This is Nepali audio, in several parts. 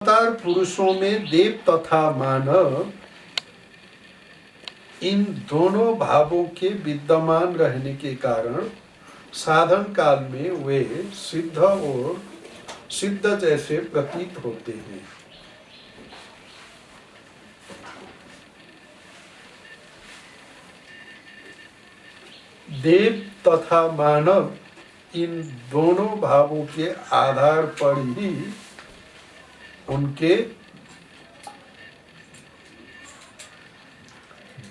अवतार पुरुषों में देव तथा मानव इन दोनों भावों के विद्यमान रहने के कारण साधन काल में वे सिद्ध और सिद्ध जैसे प्रतीत होते हैं। देव तथा मानव इन दोनों भावों के आधार पर ही उनके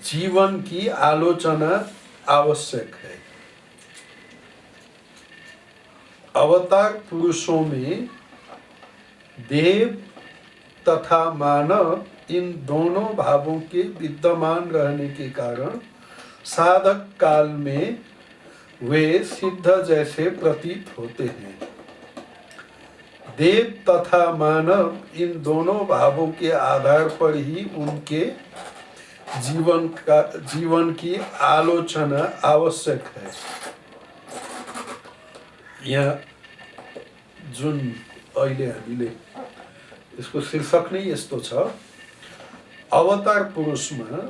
जीवन की आलोचना आवश्यक है। अवतार पुरुषों में देव तथा मानव इन दोनों भावों के विद्यमान रहने के कारण साधक काल में वे सिद्ध जैसे प्रतीत होते हैं। देव तथा मानव इन दोनों भावों के आधार पर ही उनके जीवन की आलोचना आवश्यक है। यहाँ जुन अहिले हामीले यसको शीर्षक नै यस्तो छ, अवतार पुरुषमा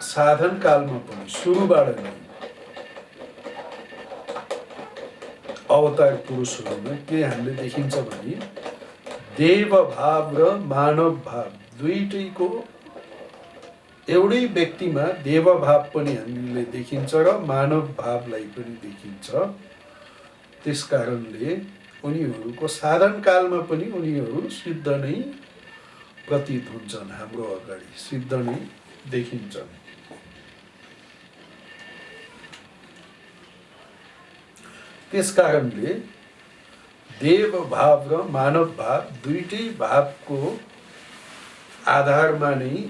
साधन कालमा पनि सुरुबाट नै अवतार पुरुषहरूमा के हामीले देखिन्छ भने देव भाव र मानव भाव दुईटैको एउटै व्यक्तिमा देव भाव पनि हामीले देखिन्छ र मानव भावलाई पनि देखिन्छ। त्यसकारणले उनीहरूको साधन कालमा पनि उनीहरू सिद्ध नै प्रतीत हुन्छन्, हाम्रो अगाडि सिद्ध नै देखिन्छन्। त्यसकारणले देव भाव र मानव भाव दुईटै भावको आधारमा नै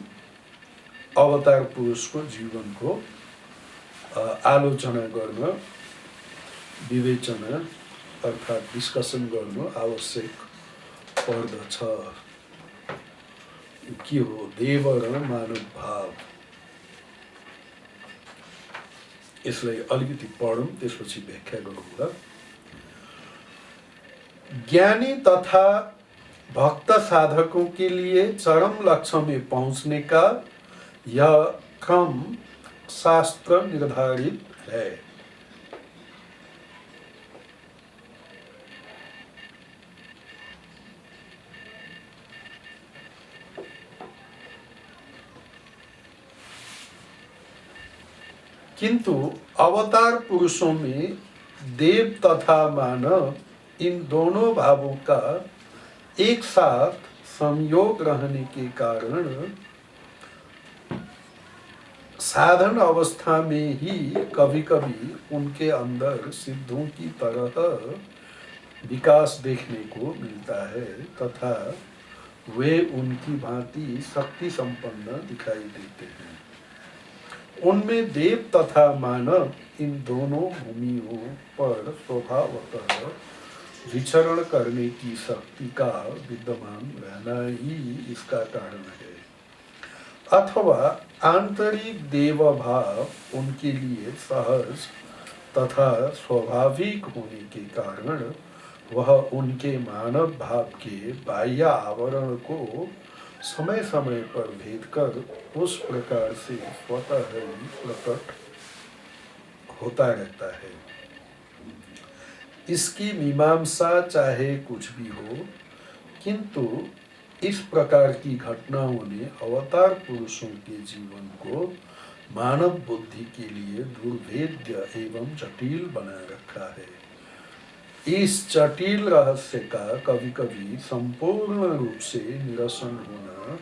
अवतार पुरुषको जीवनको आलोचना गर्न, विवेचना अर्थात् डिस्कसन गर्नु आवश्यक पर्दछ। के हो देव र मानव भाव? यसलाई अलिकति पढौँ, त्यसपछि व्याख्या गरौँला। ज्ञानी तथा भक्त साधकों के लिए चरम लक्ष्य में पहुंचने का यह क्रम शास्त्र निर्धारित है। किंतु अवतार पुरुषों में देव तथा मानव इन दोनों भावों का एक साथ संयोग रहने के कारण साधन अवस्था में ही कभी कभी उनके अंदर सिद्धों की तरह विकास देखने को मिलता है तथा वे उनकी भांति शक्ति संपन्न दिखाई देते हैं। उनमें देव तथा मानव इन दोनों भूमियों पर स्वभावतः विचरण करने की शक्ति का विद्यमान रहना ही इसका कारण है, अथवा आंतरिक देव भाव उनके लिए सहज तथा स्वाभाविक होने के कारण वह उनके मानव भाव के बाह्य आवरण को समय समय पर भेद कर उस प्रकार से स्वतः ही प्रकट होता रहता है। इसकी मीमांसा चाहे कुछ भी हो, किंतु इस प्रकार की घटनाओं ने अवतार पुरुषों के जीवन को मानव बुद्धि के लिए दुर्भेद्य एवं जटिल बना रखा है। इस जटिल रहस्य का कभी कभी संपूर्ण रूप से निरसन होना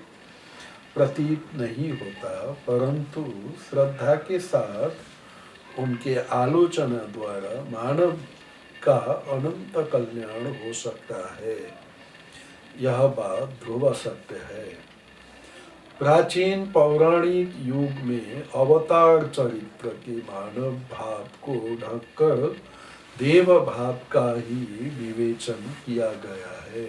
प्रतीत नहीं होता, परंतु श्रद्धा के साथ उनके आलोचना द्वारा मानव का अनंत कल्याण हो सकता है। यह बात ध्रुव सत्य है। प्राचीन पौराणिक युग में अवतार चरित्र के मानव भाव को ढककर देव भाव का ही विवेचन किया गया है,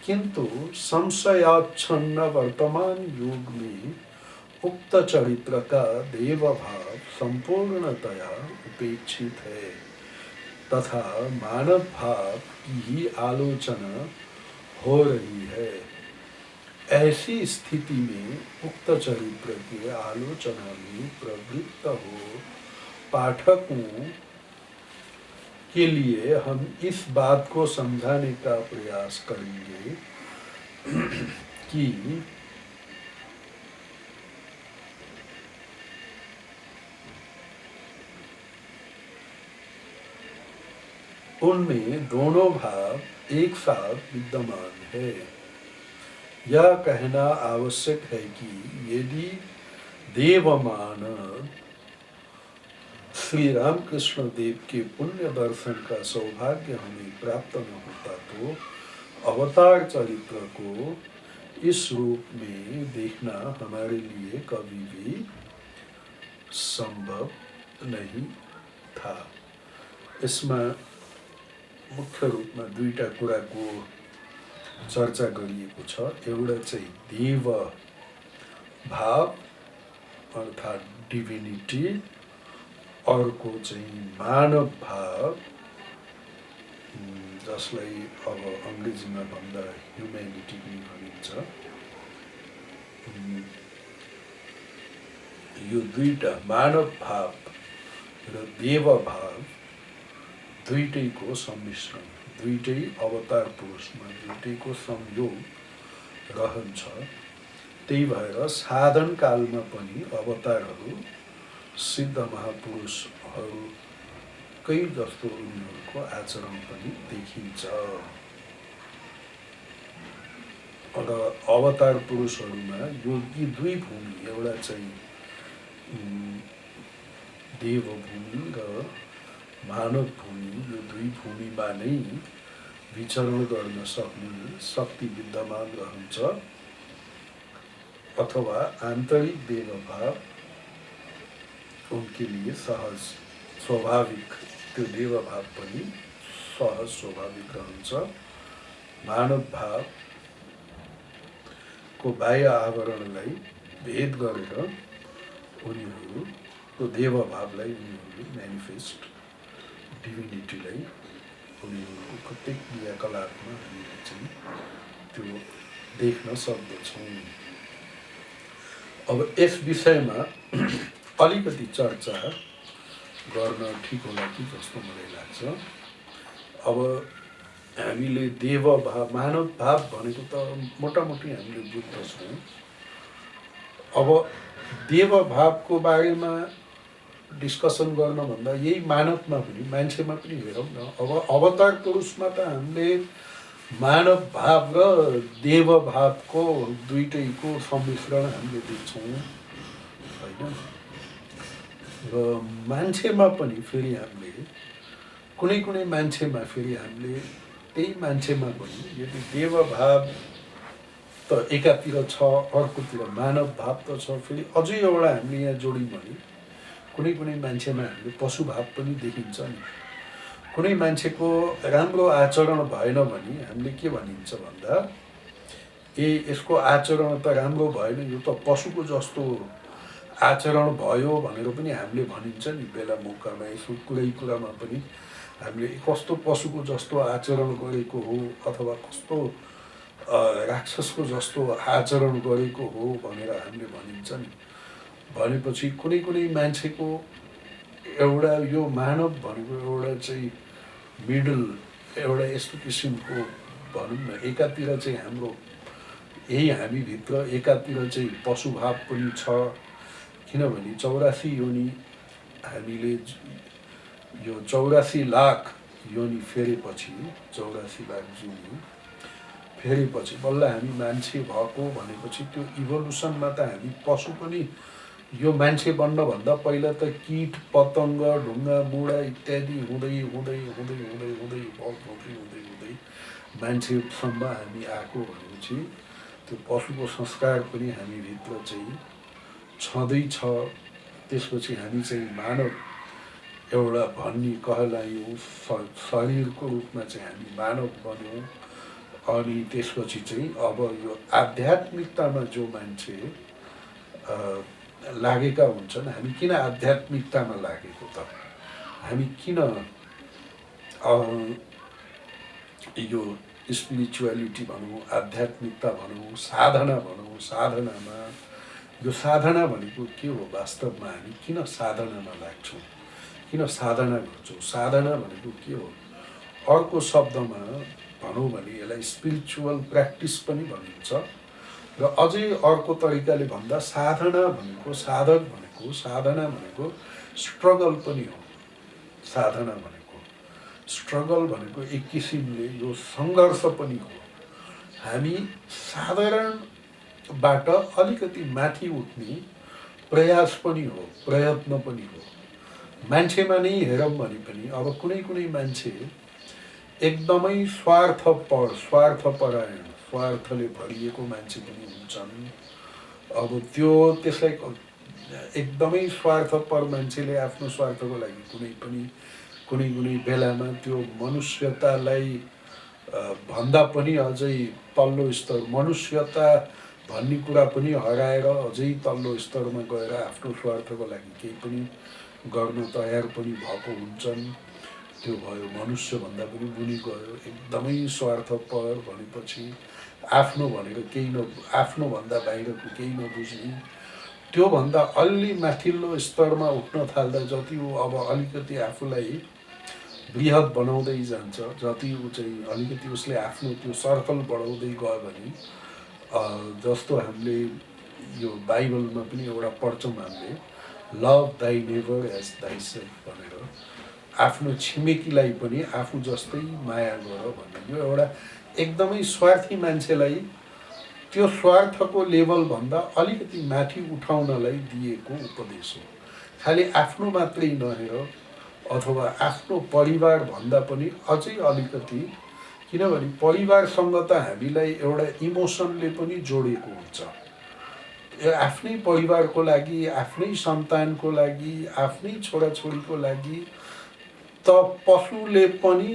किंतु संशयाच्छन्न वर्तमान युग में उक्त चरित्र का देव भाव संपूर्णतया उपेक्षित है तथा मानव भाव की ही आलोचना हो रही है। ऐसी स्थिति में उक्त चरित्र के आलोचना में प्रवृत्त हो पाठकों के लिए हम इस बात को समझाने का प्रयास करेंगे कि उनमें दोनों भाव एक साथ विद्यमान है। यह कहना आवश्यक है कि यदि देवमान श्री रामकृष्ण देव के पुण्य दर्शन का सौभाग्य हमें प्राप्त न होता तो अवतार चरित्र को इस रूप में देखना हमारे लिए कभी भी संभव नहीं था। इसमें मुख्य रूपमा दुईटा कुराको चर्चा गरिएको छ। एउटा चाहिँ देव भाव अर्थात् डिभिनिटी, अर्को चाहिँ मानव भाव जसलाई अब अङ्ग्रेजीमा भन्दा ह्युम्यानिटी पनि भनिन्छ। यो दुईटा मानव भाव र देव भाव दुईटैको सम्मिश्रण, दुईटै अवतार पुरुषमा दुईटैको संयोग रहन्छ। त्यही भएर साधन कालमा पनि अवतारहरू सिद्ध महापुरुषहरूकै जस्तो उनीहरूको आचरण पनि देखिन्छ। र अवतार पुरुषहरूमा यो यी दुई भूमि, एउटा चाहिँ देवभूमि र मानव भूमि, यो दुई भूमिमा नै विचरण गर्न सक्ने शक्ति विद्यमान रहन्छ। अथवा आन्तरिक देवभाव उनके लिए सहज स्वाभाविक, त्यो देवभाव पनि सहज स्वाभाविक रहन्छ। मानव भाव को बाह्य आवरणलाई भेद गरेर उनीहरू त्यो देवभावलाई उनीहरूले म्यानिफेस्ट, डिभिनिटीलाई उनीहरूको प्रत्येक क्रियाकलापमा हामीले चाहिँ त्यो देख्न सक्दछौँ। अब यस विषयमा अलिकति चर्चा गर्न ठिक होला कि जस्तो मलाई लाग्छ। अब हामीले देव भाव, मानव भाव भनेको त मोटामोटी हामीले बुझ्दछौँ। अब देव भावको बारेमा डिस्कसन गर्नुभन्दा यही मानवमा पनि, मान्छेमा पनि हेरौँ न। अब अवतार पुरुषमा त हामीले मानव भाव र देव भावको दुईटैको सम्मिश्रण हामीले देख्छौँ, होइन? र मान्छेमा पनि फेरि हामीले कुनै कुनै मान्छेमा फेरि हामीले त्यही मान्छेमा पनि यदि देव भाव त एकातिर छ, अर्कोतिर मानव भाव त छ, फेरि अझै एउटा हामीले यहाँ जोड्यौँ भने कुनै कुनै मान्छेमा हामीले पशु भाव पनि देखिन्छ नि। कुनै मान्छेको राम्रो आचरण भएन भने हामीले के भनिन्छ भन्दा, यसको आचरण त राम्रो भएन, यो त पशुको जस्तो आचरण भयो भनेर पनि हामीले भनिन्छ नि। बेला मौकामा यसो कुरामा पनि हामीले कस्तो पशुको जस्तो आचरण गरेको हो अथवा कस्तो राक्षसको जस्तो आचरण गरेको हो भनेर हामीले भनिन्छ नि। भनेपछि कुनै कुनै मान्छेको एउटा यो मानव भनेको एउटा चाहिँ मिडल, एउटा यस्तो किसिमको भनौँ न, एकातिर चाहिँ हाम्रो यही हामीभित्र एकातिर चाहिँ पशुभाव पनि छ। किनभने 84 योनि हामीले यो 84 लाख योनि फेरेपछि, 84 लाख योनि फेरेपछि बल्ल हामी मान्छे भएको भनेपछि त्यो इभोल्युसनमा त हामी पशु पनि, यो मान्छे बन्नभन्दा पहिला त कीट पतङ्ग ढुङ्गा मुढा इत्यादि हुँदै हुँदै हुँदै हुँदै हुँदै हुँदै हुँदै हुँदै मान्छेसम्म हामी आएको भनेपछि त्यो पशुको संस्कार पनि हामीभित्र चाहिँ छँदैछ। त्यसपछि हामी चाहिँ मानव एउटा भन्ने कहलायौँ, शरीरको रूपमा चाहिँ हामी मानव बन्यौँ। अनि त्यसपछि चाहिँ अब यो आध्यात्मिकतामा जो मान्छे लागेका हुन्छन्, हामी किन आध्यात्मिकतामा लागेको त? हामी किन यो स्पिरिचुअलिटी भनौँ, आध्यात्मिकता भनौँ, साधना भनौँ, साधनामा यो साधना भनेको के हो? वास्तवमा हामी किन साधनामा लाग्छौँ, किन साधना गर्छौँ? साधना भनेको के हो? अर्को शब्दमा भनौँ भने यसलाई स्पिरिचुअल प्र्याक्टिस पनि भनिन्छ र अझै अर्को तरिकाले भन्दा साधना भनेको, साधक भनेको, साधना भनेको स्ट्रगल पनि हो। साधना भनेको स्ट्रगल भनेको एक किसिमले यो सङ्घर्ष पनि हो। हामी साधारणबाट अलिकति माथि उठ्ने प्रयास पनि हो, प्रयत्न पनि हो। मान्छेमा नै हेरौँ भने पनि अब कुनै कुनै मान्छे एकदमै स्वार्थपर, स्वार्थपरायण, स्वार्थले भरिएको मान्छे पनि हुन्छन्। अब त्यो त्यसलाई एकदमै स्वार्थपर मान्छेले आफ्नो स्वार्थको लागि कुनै कुनै बेलामा त्यो मनुष्यतालाई भन्दा पनि अझै तल्लो स्तर, मनुष्यता भन्ने कुरा पनि हराएर अझै तल्लो स्तरमा गएर आफ्नो स्वार्थको लागि केही पनि गर्न तयार पनि भएको हुन्छन्। त्यो भयो, मनुष्यभन्दा पनि मुनि गयो, एकदमै स्वार्थपर भनेपछि आफ्नो भनेर केही आफ्नोभन्दा बाहिरको केही नबुझ्ने। त्योभन्दा अलि माथिल्लो स्तरमा उठ्न थाल्दा जति ऊ अब अलिकति आफूलाई बृहत बनाउँदै जान्छ, जति ऊ चाहिँ अलिकति उसले आफ्नो त्यो सर्कल बढाउँदै गयो भने, जस्तो हामीले यो बाइबलमा पनि एउटा पढ्छौँ हामीले, लभ दाइ नेबर एज दाइ सेल्फ भनेर, आफ्नो छिमेकीलाई पनि आफू जस्तै माया गर भन्ने। यो एउटा एकदमै स्वार्थी मान्छेलाई त्यो स्वार्थको लेभलभन्दा अलिकति माथि उठाउनलाई दिएको उपदेश हो। खालि आफ्नो मात्रै नहेर, अथवा आफ्नो परिवारभन्दा पनि अझै अलिकति, किनभने परिवारसँग त हामीलाई एउटा इमोसनले पनि जोडिएको हुन्छ। आफ्नै परिवारको लागि, आफ्नै सन्तानको लागि, आफ्नै छोराछोरीको लागि त पशुले पनि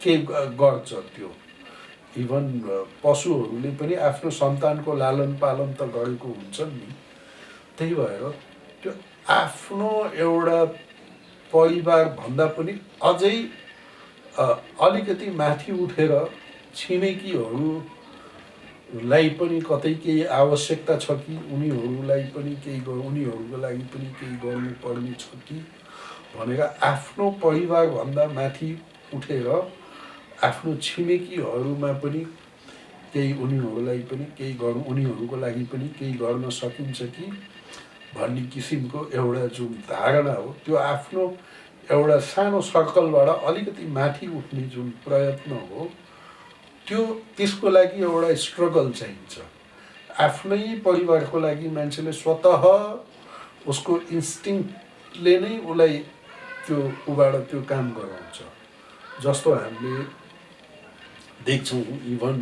के गर्छ। त्यो इभन पशुहरूले पनि आफ्नो सन्तानको लालन पालन त गरेको हुन्छ नि। त्यही भएर त्यो आफ्नो एउटा परिवारभन्दा पनि अझै अलिकति माथि उठेर छिमेकीहरूलाई पनि कतै केही आवश्यकता छ कि उनीहरूलाई पनि केही उनीहरूको लागि पनि केही गर्नुपर्ने छ कि भनेर आफ्नो परिवारभन्दा माथि उठेर आफ्नो छिमेकीहरूमा पनि केही, उनीहरूलाई पनि केही गर्नु, उनीहरूको लागि पनि केही गर्न सकिन्छ कि भन्ने किसिमको एउटा जुन धारणा हो, त्यो आफ्नो एउटा सानो सर्कलबाट अलिकति माथि उठ्ने जुन प्रयत्न हो, त्यो त्यसको लागि एउटा स्ट्रगल चाहिन्छ। आफ्नै परिवारको लागि मान्छेले स्वतः उसको इन्स्टिङ्क्टले नै उसलाई त्यो उबाट त्यो काम गराउँछ। जस्तो हामीले देख्छौँ, इभन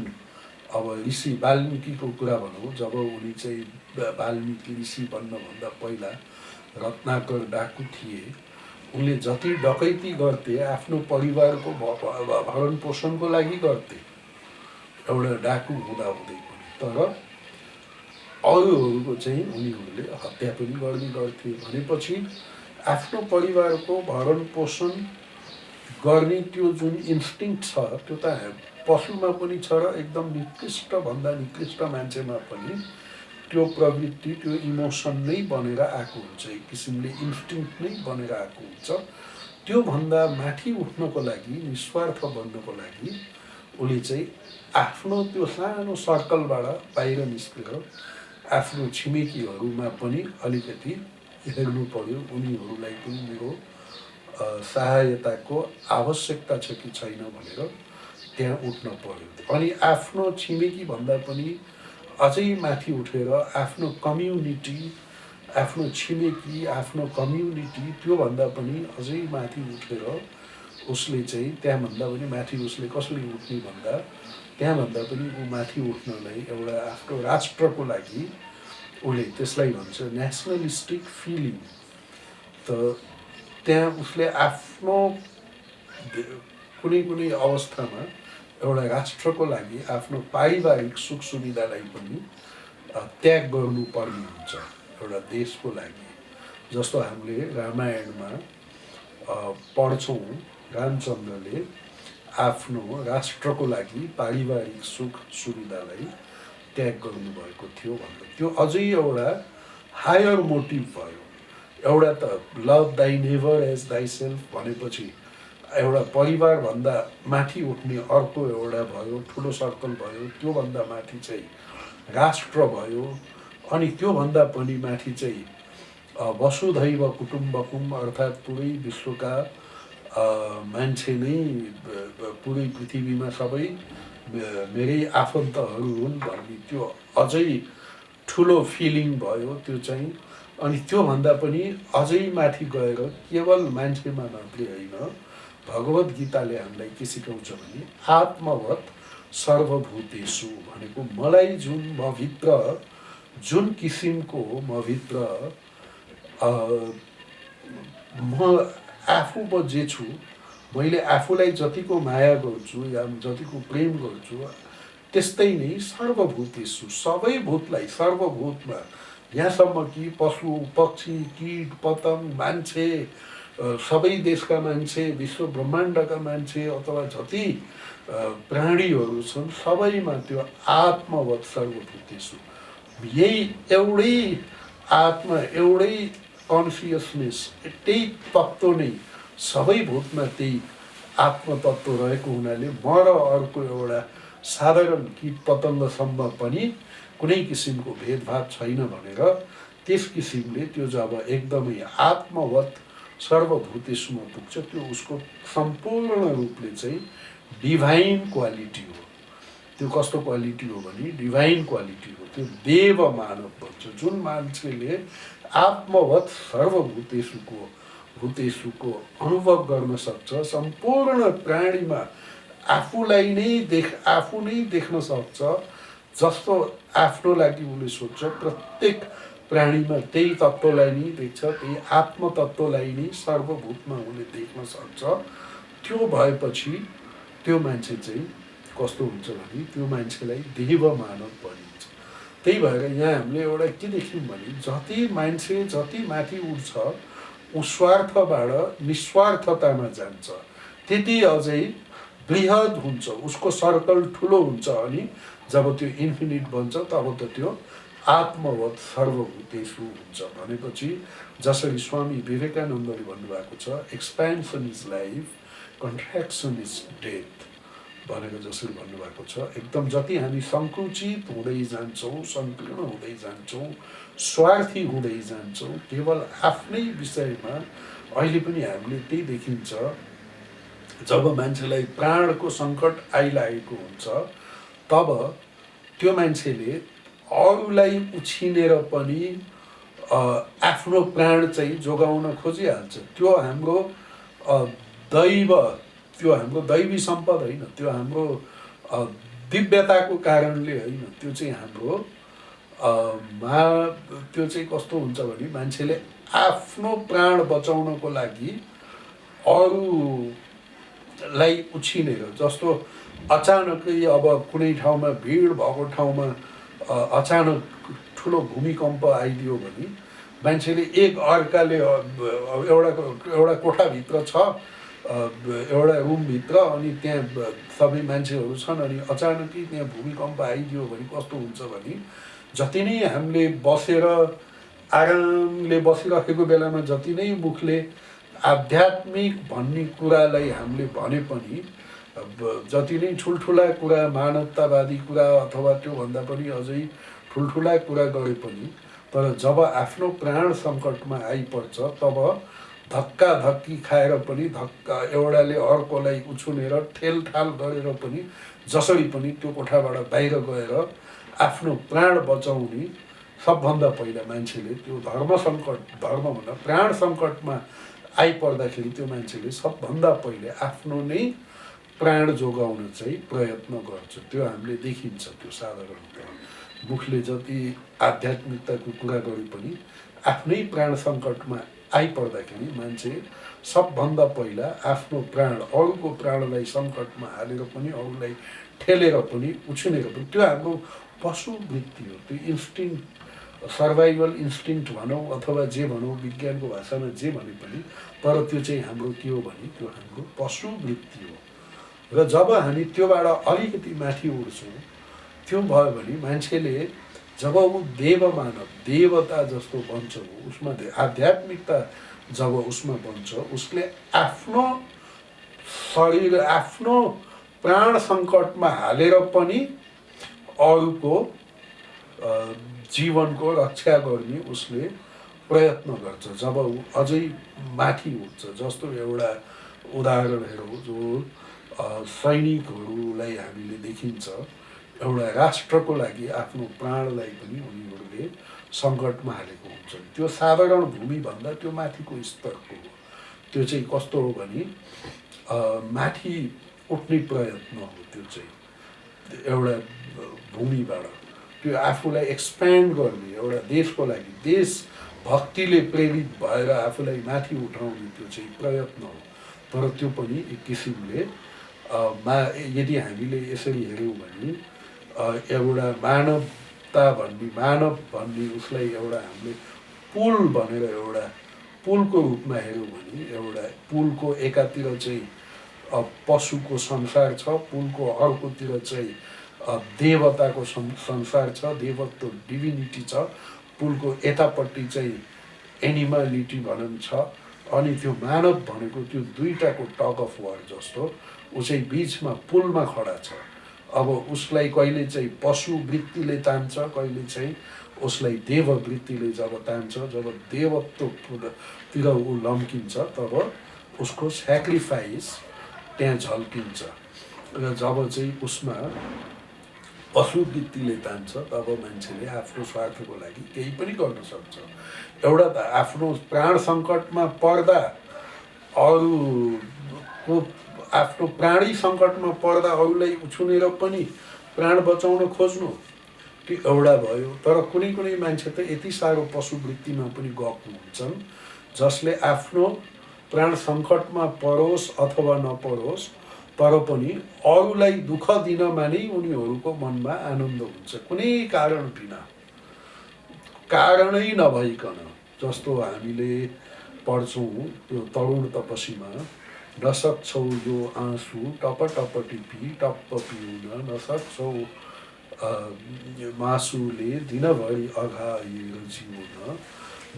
अब ऋषि वाल्मिकीको कुरा भनौँ, जब उनी चाहिँ वाल्मिकी ऋषि बन्नभन्दा पहिला रत्नाकर डाकु थिए, उनले जति डकैती गर्थे आफ्नो परिवारको भरण पोषणको लागि गर्थे, एउटा डाकु हुँदाहुँदै पनि। तर अरूहरूको चाहिँ उनीहरूले हत्या पनि गर्ने गर्थे। भनेपछि आफ्नो परिवारको भरण पोषण गर्ने त्यो जुन इन्स्टिङ्क्ट छ, त्यो त पशुमा पनि छ र एकदम निकृष्टभन्दा निकृष्ट मान्छेमा पनि त्यो प्रवृत्ति, त्यो इमोसन नै बनेर आएको हुन्छ, एक किसिमले इन्स्टिङ्क्ट नै बनेर आएको हुन्छ। त्योभन्दा माथि उठ्नको लागि, निस्वार्थ बन्नको लागि उसले चाहिँ आफ्नो त्यो सानो सर्कलबाट बाहिर निस्केर आफ्नो छिमेकीहरूमा पनि अलिकति हेर्नु पर्यो, उनीहरूलाई पनि मेरो सहायताको आवश्यकता छ कि छैन भनेर त्यहाँ उठ्न पर्यो। अनि आफ्नो छिमेकी भन्दा पनि अझै माथि उठेर आफ्नो कम्युनिटी, आफ्नो छिमेकी, आफ्नो कम्युनिटी, त्योभन्दा पनि अझै माथि उठेर उसले चाहिँ त्यहाँभन्दा पनि माथि उसले कसरी उठ्ने भन्दा त्यहाँभन्दा पनि ऊ माथि उठ्नलाई एउटा आफ्नो राष्ट्रको लागि उसले त्यसलाई भन्छ नेसनलिस्टिक फिलिङ। त त्यहाँ उसले आफ्नो कुनै कुनै अवस्थामा एउटा राष्ट्रको लागि आफ्नो पारिवारिक सुख सुविधालाई पनि त्याग गर्नुपर्ने हुन्छ एउटा देशको लागि। जस्तो हामीले रामायणमा पढ्छौँ, रामचन्द्रले आफ्नो राष्ट्रको लागि पारिवारिक सुख सुविधालाई त्याग गर्नुभएको थियो भन्दा त्यो अझै एउटा हायर मोटिभ भयो। एउटा त लभ दाइ नेभर एज दाइ सेल्फ भनेपछि एउटा परिवारभन्दा माथि उठ्ने अर्को एउटा भयो, ठुलो सर्कल भयो। त्योभन्दा माथि चाहिँ राष्ट्र भयो। अनि त्योभन्दा पनि माथि चाहिँ वसुधैव कुटुम्बकम अर्थात् पुरै विश्वका मान्छे नै पुरै पृथ्वीमा सबै मेरै आफन्तहरू हुन् भन्ने त्यो अझै ठुलो फिलिङ भयो त्यो चाहिँ। अनि त्योभन्दा पनि अझै माथि गएर केवल मान्छेमा मात्रै होइन, भगवद् गीताले हामीलाई के सिकाउँछ भने आत्मवत् सर्वभूतेषु भनेको मलाई जुन मभित्र जुन किसिमको मभित्र म आफू म जे छु, मैले आफूलाई जतिको माया गर्छु या जतिको प्रेम गर्छु त्यस्तै नै सर्वभूतेषु सबै भूतलाई, सर्वभूतमा यहाँसम्म कि पशु पक्षी कीट पतंग मान्छे, सबै देशका मान्छे, विश्व ब्रह्माण्डका मान्छे अथवा जति प्राणीहरू छन् सबैमा त्यो आत्मवत् सर्वभूतेषु यही एउटै आत्मा, एउटै कन्सियसनेस, त्यही तत्त्व नै सबै भूतमा त्यही आत्मतत्त्व रहेको हुनाले म र अर्को एउटा साधारण कीट पतङ्गसम्म पनि कुनै किसिमको भेदभाव छैन भनेर त्यस किसिमले त्यो जब एकदमै आत्मवत् सर्वभूतेषुमा पुग्छ त्यो उसको सम्पूर्ण रूपले चाहिँ डिभाइन क्वालिटी हो। त्यो कस्तो क्वालिटी हो भने डिभाइन क्वालिटी हो। त्यो देव मानव भन्छ जुन मान्छेले आत्मवत् सर्वभूतेषुको अनुभव गर्न सक्छ, सम्पूर्ण प्राणीमा आफूलाई नै आफू नै देख्न सक्छ, जस्तो आफ्नो लागि उसले सोध्छ प्रत्येक प्राणीमा त्यही तत्त्वलाई नै देख्छ, त्यही आत्मतत्त्वलाई नै सर्वभूतमा उसले देख्न सक्छ। त्यो भएपछि त्यो मान्छे चाहिँ कस्तो हुन्छ भने त्यो मान्छेलाई देव मानव भनिन्छ। त्यही भएर यहाँ हामीले एउटा के देख्यौँ भने जति मान्छे जति माथि उठ्छ ऊ स्वार्थबाट निस्वार्थतामा जान्छ, त्यति अझै बृहद हुन्छ, उसको सर्कल ठुलो हुन्छ। अनि जब त्यो इन्फिनिट बन्छ तब त त्यो आत्मवत् सर्वभूतेषु हुन्छ भनेपछि जसरी स्वामी विवेकानन्दले भन्नुभएको छ expansion is life, contraction is death भनेर जसरी भन्नुभएको छ, एकदम जति हामी सङ्कुचित हुँदै जान्छौँ, सङ्कीर्ण हुँदै जान्छौँ, स्वार्थी हुँदै जान्छौँ, केवल आफ्नै विषयमा अहिले पनि हामीले त्यही देखिन्छ। जब मान्छेलाई प्राणको सङ्कट आइलागेको हुन्छ तब त्यो मान्छेले अरूलाई उछिनेर पनि आफ्नो प्राण चाहिँ जोगाउन खोजिहाल्छ। त्यो हाम्रो दैव, त्यो हाम्रो दैवी सम्पद होइन, त्यो हाम्रो दिव्यताको कारणले होइन, त्यो चाहिँ हाम्रो त्यो चाहिँ कस्तो हुन्छ भने मान्छेले आफ्नो प्राण बचाउनको लागि अरूलाई उछिनेर, जस्तो अचानकै अब कुनै ठाउँमा भिड भएको ठाउँमा अचानक ठुलो भूमिकम्प आइदियो भने मान्छेले एक अर्काले एउटा कोठाभित्र छ, एउटा रुमभित्र, अनि त्यहाँ सबै मान्छेहरू छन्, अनि अचानकै त्यहाँ भूमिकम्प आइदियो भने कस्तो हुन्छ भने जति नै हामीले बसेर आरामले बसिरहेको बेलामा जति नै मुखले आध्यात्मिक भन्ने कुरालाई हामीले भने पनि, जति नै ठुल्ठुला कुरा मानवतावादी कुरा अथवा त्योभन्दा पनि अझै ठुल्ठुला कुरा गरे पनि, तर जब आफ्नो प्राण सङ्कटमा आइपर्छ तब धक्काधक्की खाएर पनि एउटाले अर्कोलाई उछुनेर ठेलठाल गरेर पनि जसरी पनि त्यो कोठाबाट बाहिर गएर आफ्नो प्राण बचाउने सबभन्दा पहिला मान्छेले त्यो धर्म भन्दा प्राण सङ्कटमा आइपर्दाखेरि त्यो मान्छेले सबभन्दा पहिले आफ्नो नै प्राण जोगाउन चाहिँ प्रयत्न गर्छ। त्यो हामीले देखिन्छ। त्यो साधारणतः मुखले जति आध्यात्मिकताको कुरा गरे पनि आफ्नै प्राण सङ्कटमा आइपर्दाखेरि मान्छे सबभन्दा पहिला आफ्नो प्राण, अरूको प्राणलाई सङ्कटमा हालेर पनि, अरूलाई ठेलेर पनि, उछिनेर पनि, त्यो हाम्रो पशु वृत्ति हो। त्यो इन्स्टिङ्क्ट, सर्भाइभल इन्स्टिङ्क्ट भनौँ अथवा जे भनौँ, विज्ञानको भाषामा जे भने पनि, तर त्यो चाहिँ हाम्रो के हो भने त्यो हाम्रो पशु वृत्ति हो। र जब हामी त्योबाट अलिकति माथि उठ्छौँ, त्यो भयो भने मान्छेले जब ऊ देवमानव देवता जस्तो बन्छ, उसमा आध्यात्मिकता जब उसमा बन्छ, उसले आफ्नो शरीर आफ्नो प्राण सङ्कटमा हालेर पनि अरूको जीवनको रक्षा गर्ने उसले प्रयत्न गर्छ। जब ऊ अझै माथि उठ्छ, जस्तो एउटा उदाहरण हेरौँ, जो सैनिकहरूलाई हामीले देखिन्छ, एउटा राष्ट्रको लागि आफ्नो प्राणलाई पनि उनीहरूले सङ्कटमा हालेको हुन्छ। त्यो साधारण भूमिभन्दा त्यो माथिको स्तरको हो। त्यो चाहिँ कस्तो हो भने माथि उठ्ने प्रयत्न हो। त्यो चाहिँ एउटा भूमिबाट त्यो आफूलाई एक्सप्यान्ड गर्ने, एउटा देशको लागि देशभक्तिले प्रेरित भएर आफूलाई माथि उठाउने त्यो चाहिँ प्रयत्न हो। तर त्यो पनि एक किसिमले यदि हामीले यसरी हेऱ्यौँ भने एउटा मानव भन्ने उसलाई एउटा हामीले पुल भनेर एउटा पुलको रूपमा हेऱ्यौँ भने, एउटा पुलको एकातिर चाहिँ पशुको संसार छ, पुलको अर्कोतिर चाहिँ देवताको संसार छ, देवत्व डिभिनिटी छ, पुलको यतापट्टि चाहिँ एनिमलिटी भनौँ छ, अनि त्यो मानव भनेको त्यो दुईटाको टग अफ वार जस्तो ऊ चाहिँ बिचमा पुलमा खडा छ। अब उसलाई कहिले चाहिँ पशु वृत्तिले तान्छ, कहिले चाहिँ उसलाई देव वृत्तिले जब तान्छ, जब देवत्वतिर ऊ लम्किन्छ तब उसको स्याक्रिफाइस त्यहाँ झल्किन्छ। र जब चाहिँ उसमा पशु वृत्तिले तान्छ तब मान्छेले आफ्नो स्वार्थको लागि केही पनि गर्न सक्छ। एउटा त आफ्नो प्राण सङ्कटमा पर्दा अरूको आफ्नो प्राणी सङ्कटमा पर्दा अरूलाई उछुनेर पनि प्राण बचाउन खोज्नु, त्यो एउटा भयो। तर कुनै कुनै मान्छे त यति साह्रो पशुवृत्तिमा पनि गएको हुन्छन् जसले आफ्नो प्राण सङ्कटमा परोस् अथवा नपरोस् तर पनि अरूलाई दुःख दिनमा नै उनीहरूको मनमा आनन्द हुन्छ, कुनै कारण बिना, कारणै नभइकन। जस्तो हामीले पढ्छौँ त्यो तरुण तपसीमा, नसक्छौ यो आँसु टप टप टिपी टप्प पिउन, नसक्छौ मासुले दिनभरि अघाएर जिउन,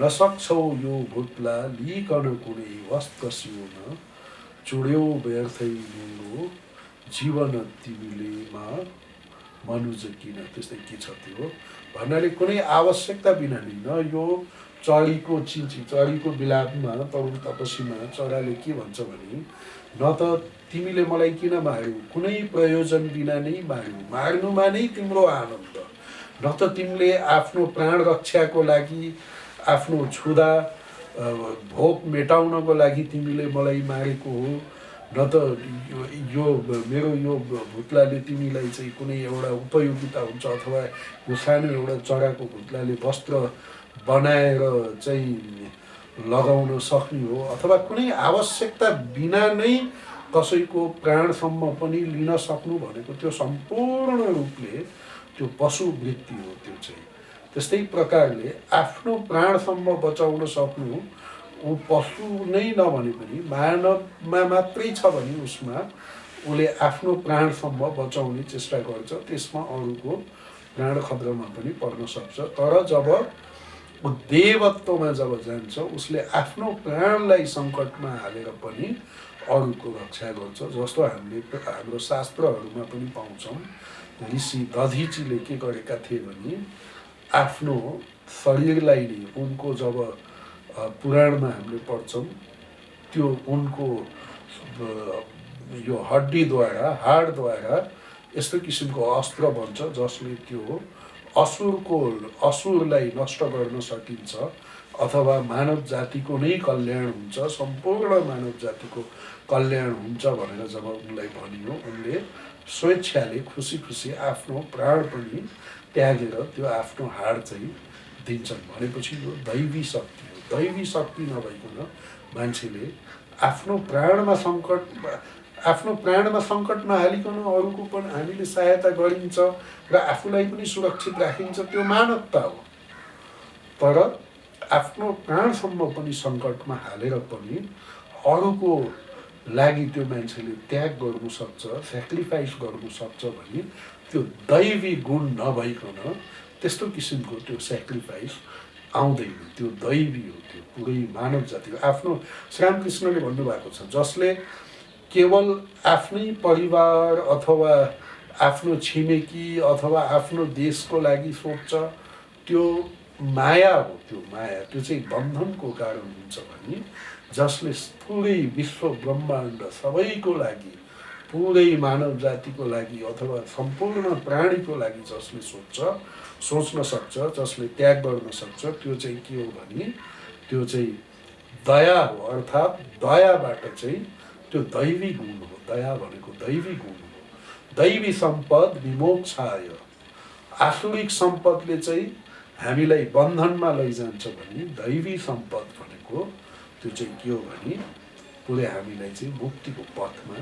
नसक्छौ यो भुत्ला लिकन कुनै वस्त्र सिउन, चुड्यौ व्यर्थै मेरो जीवन तिमीलेमा मनुज किन। त्यस्तै के छ त्यो भन्नाले कुनै आवश्यकता बिना नै, न यो चरीको बिलापमा तरुण तपसीमा चराले के भन्छ भने, न त तिमीले मलाई किन मार्यौ, कुनै प्रयोजन बिना नै मार्यौ, मार्नुमा नै तिम्रो आनन्द, न त तिमीले आफ्नो प्राण रक्षाको लागि, आफ्नो क्षुधा भोक मेटाउनको लागि तिमीले मलाई मारेको हो, न त यो मेरो यो भुत्लाले तिमीलाई चाहिँ कुनै एउटा उपयोगिता हुन्छ, अथवा यो सानो एउटा चराको भुत्लाले वस्त्र बनाएर चाहिँ लगाउन सक्ने हो, अथवा कुनै आवश्यकता बिना नै कसैको प्राणसम्म पनि लिन सक्नु भनेको त्यो सम्पूर्ण रूपले त्यो पशुवृत्ति हो। त्यो चाहिँ त्यस्तै प्रकारले आफ्नो प्राणसम्म बचाउन सक्नु ऊ पशु नै नभने पनि मानवमा मात्रै छ भने उसमा उसले आफ्नो प्राणसम्म बचाउने चेष्टा गर्छ, त्यसमा अरूको प्राण खतरामा पनि पर्न सक्छ। तर जब ऊ देवत्वमा जब जान्छ उसले आफ्नो प्राणलाई सङ्कटमा हालेर पनि अरूको रक्षा गर्छ। जस्तो हामीले हाम्रो शास्त्रहरूमा पनि पाउँछौँ, ऋषि दधिचीले के गरेका थिए भने आफ्नो शरीरलाई नै उनको जब पुराणमा हामीले पढ्छौँ त्यो उनको यो हड्डीद्वारा हाडद्वारा यस्तो किसिमको अस्त्र बन्छ जसले त्यो असुरलाई नष्ट गर्न सकिन्छ, अथवा मानव जातिको नै कल्याण हुन्छ, सम्पूर्ण मानव जातिको कल्याण हुन्छ भनेर जब उनलाई भनियो, उनले स्वेच्छाले खुसी खुसी आफ्नो प्राण पनि त्यागेर त्यो आफ्नो हाड चाहिँ दिन्छन्। भनेपछि यो दैवी शक्ति हो। दैवी शक्ति नभइकन मान्छेले आफ्नो प्राणमा सङ्कट नहालिकन अरूको पनि हामीले सहायता गरिन्छ र आफूलाई पनि सुरक्षित राखिन्छ, त्यो मानवता हो। तर आफ्नो प्राणसम्म पनि सङ्कटमा हालेर पनि अरूको लागि त्यो मान्छेले त्याग गर्नु सक्छ, सेक्रिफाइस गर्नु सक्छ भने त्यो दैवी गुण नभइकन त्यस्तो किसिमको त्यो सेक्रिफाइस आउँदैन। त्यो दैवी हो, त्यो पुरै मानव जातिको आफ्नो। श्रीरामकृष्णले भन्नुभएको छ, जसले केवल आफ्नै परिवार अथवा आफ्नो छिमेकी अथवा आफ्नो देशको लागि सोच्छ, त्यो माया हो। त्यो माया त्यो चाहिँ बन्धनको कारण हुन्छ भने जसले पुरै विश्व ब्रह्माण्ड सबैको लागि, पुरै मानव जातिको लागि अथवा सम्पूर्ण प्राणीको लागि जसले सोच्न सक्छ, जसले त्याग गर्न सक्छ, त्यो चाहिँ के हो भने त्यो चाहिँ दया हो। अर्थात् दयाबाट चाहिँ त्यो दैवी गुण हो। दया भनेको दैवी गुण हो। दैवी सम्पद विमोक्षाय। आसुरिक सम्पदले चाहिँ हामीलाई बन्धनमा लैजान्छ भने दैवी सम्पद भनेको त्यो चाहिँ के हो भने पुरै हामीलाई चाहिँ मुक्तिको पथमा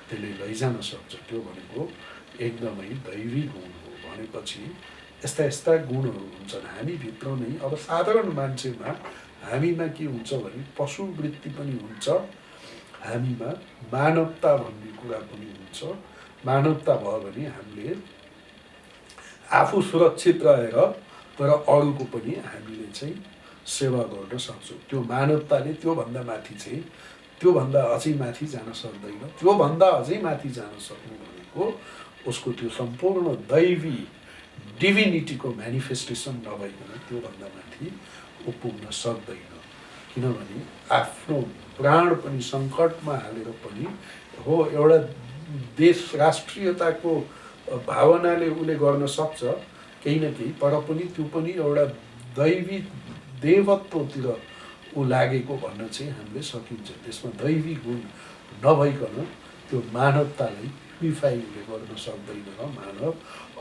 त्यसले लैजान सक्छ। त्यो भनेको एकदमै दैवी गुण हो। भनेपछि यस्ता यस्ता गुणहरू हुन्छन् हामीभित्र नै। अब साधारण मान्छेमा हामीमा के हुन्छ भने पशुवृत्ति पनि हुन्छ, हामीमा मानवता भन्ने कुरा पनि हुन्छ। मानवता भयो भने हामीले आफू सुरक्षित रहेर तर अरूको पनि हामीले चाहिँ सेवा गर्न सक्छौँ। त्यो मानवताले त्योभन्दा माथि चाहिँ, त्योभन्दा अझै माथि जान सक्दैन। त्योभन्दा अझै माथि जान सक्नु भनेको उसको त्यो सम्पूर्ण दैवी डिभिनिटीको म्यानिफेस्टेसन नभइकन त्योभन्दा माथि ऊ पुग्न सक्दैन। किनभने आफ्नो प्राण पनि सङ्कटमा हालेर पनि हो, एउटा देश राष्ट्रियताको भावनाले उसले गर्न सक्छ केही न केही, तर पनि त्यो पनि एउटा दैवी देवत्वतिर ऊ लागेको भन्न चाहिँ हामीले सकिन्छ। त्यसमा दैवी गुण नभइकन त्यो मानवतालाई प्युरिफाई गर्न सक्दैन र मानव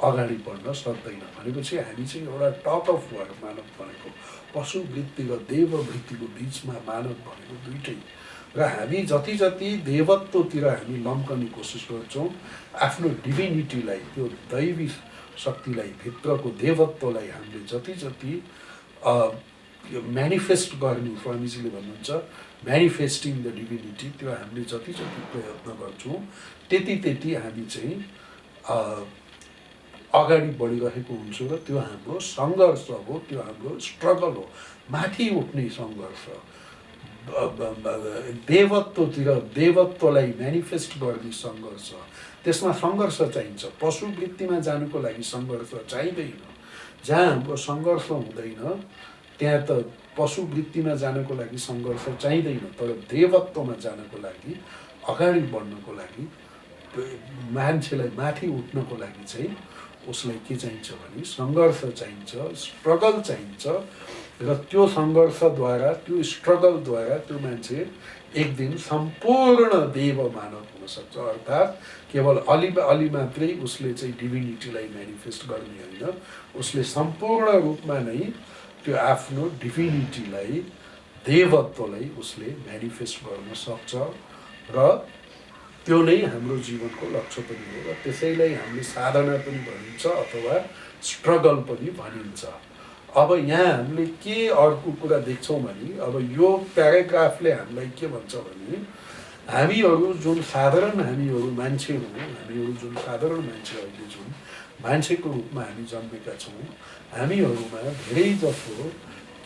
अगाडि बढ्न सक्दैन। भनेपछि हामी चाहिँ एउटा टग अफ वार, मानव भनेको पशुवृत्ति र देववृत्तिको बिचमा मानव भनेको दुइटै। र हामी जति जति देवत्वतिर हामी लम्कने कोसिस गर्छौँ, आफ्नो डिभिनिटीलाई, त्यो दैवी शक्तिलाई, भित्रको देवत्वलाई हामीले जति जति म्यानिफेस्ट गर्ने, स्वामीजीले भन्नुहुन्छ म्यानिफेस्टिङ द डिभिनिटी, त्यो हामीले जति जति प्रयत्न गर्छौँ त्यति त्यति हामी चाहिँ अगाडि बढिरहेको हुन्छौँ। र त्यो हाम्रो सङ्घर्ष हो, त्यो हाम्रो स्ट्रगल हो, माथि उठ्ने सङ्घर्ष, देवत्वतिर, देवत्वलाई म्यानिफेस्ट गर्ने सङ्घर्ष। त्यसमा सङ्घर्ष चाहिन्छ। पशुवृत्तिमा जानुको लागि सङ्घर्ष चाहिँदैन। जहाँ हाम्रो सङ्घर्ष हुँदैन त्यहाँ त पशुवृत्तिमा जानको लागि सङ्घर्ष चाहिँदैन। तर देवत्वमा जानको लागि, अगाडि बढ्नको लागि, मान्छेलाई माथि उठ्नको लागि चाहिँ उसलाई के चाहिन्छ भने सङ्घर्ष चाहिन्छ, स्ट्रगल चाहिन्छ। र त्यो सङ्घर्षद्वारा, त्यो स्ट्रगलद्वारा त्यो मान्छे एक दिन सम्पूर्ण देव मानव हुन सक्छ। अर्थात् केवल अलि मात्रै उसले चाहिँ डिभिनिटीलाई म्यानिफेस्ट गर्ने होइन, उसले सम्पूर्ण रूपमा नै त्यो आफ्नो डिभिनिटीलाई, देवत्वलाई उसले म्यानिफेस्ट गर्न सक्छ। र त्यो नै हाम्रो जीवनको लक्ष्य पनि हो। र त्यसैलाई हामीले साधना पनि भनिन्छ अथवा स्ट्रगल पनि भनिन्छ। अब यहाँ हामीले के अर्को कुरा देख्छौँ भने, अब यो प्याराग्राफले हामीलाई के भन्छ भने हामीहरू जुन साधारण हामीहरू मान्छे हौँ, हामीहरू जुन साधारण मान्छे, अहिले जुन मान्छेको रूपमा हामी जन्मेका छौँ, हामीहरूमा धेरै जसो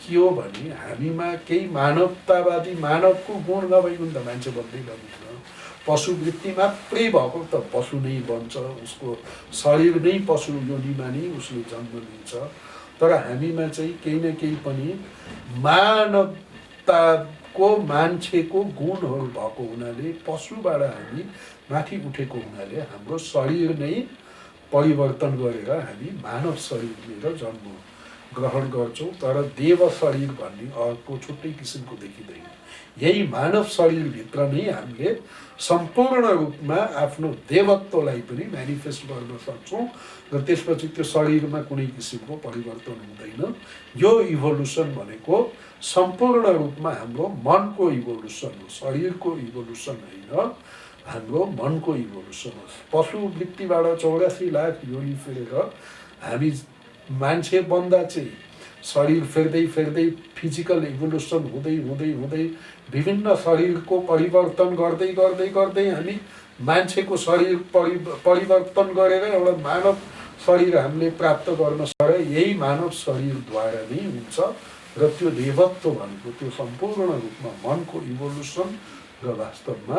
के हो भने हामीमा केही मानवतावादी, मानवको गुण नभइकन त मान्छे बन्दै गर्दैन। पशुवृत्ति मात्रै भएको त पशु नै बन्छ, उसको शरीर नै पशु योनिमा नै उसले जन्म लिन्छ। तर हामीमा चाहिँ केही न केही पनि मानवताको, मान्छेको गुणहरू भएको हुनाले, पशुबाट हामी माथि उठेको हुनाले हाम्रो शरीर नै परिवर्तन गरेर हामी मानव शरीर लिएर जन्म ग्रहण गर्छौँ। तर देव शरीर भन्ने अर्को छुट्टै किसिमको देखिँदैन। यही मानव शरीरभित्र नै हामीले सम्पूर्ण रूपमा आफ्नो देवत्वलाई पनि म्यानिफेस्ट गर्न सक्छौँ। र त्यसपछि त्यो शरीरमा कुनै किसिमको परिवर्तन हुँदैन। यो इभोल्युसन भनेको सम्पूर्ण रूपमा हाम्रो मनको इभोल्युसन हो, शरीरको इभोल्युसन होइन, हाम्रो मनको इभोल्युसन हो। पशुवृत्तिबाट 84 लाख योनि फेरेर हामी मान्छे बन्दा चाहिँ शरीर फेर्दै फेर्दै फिजिकल इभोल्युसन हुँदै हुँदै हुँदै विभिन्न शरीरको परिवर्तन गर्दै गर्दै गर्दै हामी मान्छेको शरीर परिवर्तन गरेर एउटा मानव शरीर हामीले प्राप्त गर्न सक्छ। यही मानव शरीरद्वारा नै हुन्छ र त्यो देवत्व भनेको त्यो सम्पूर्ण रूपमा मनको इभोल्युसन र वास्तवमा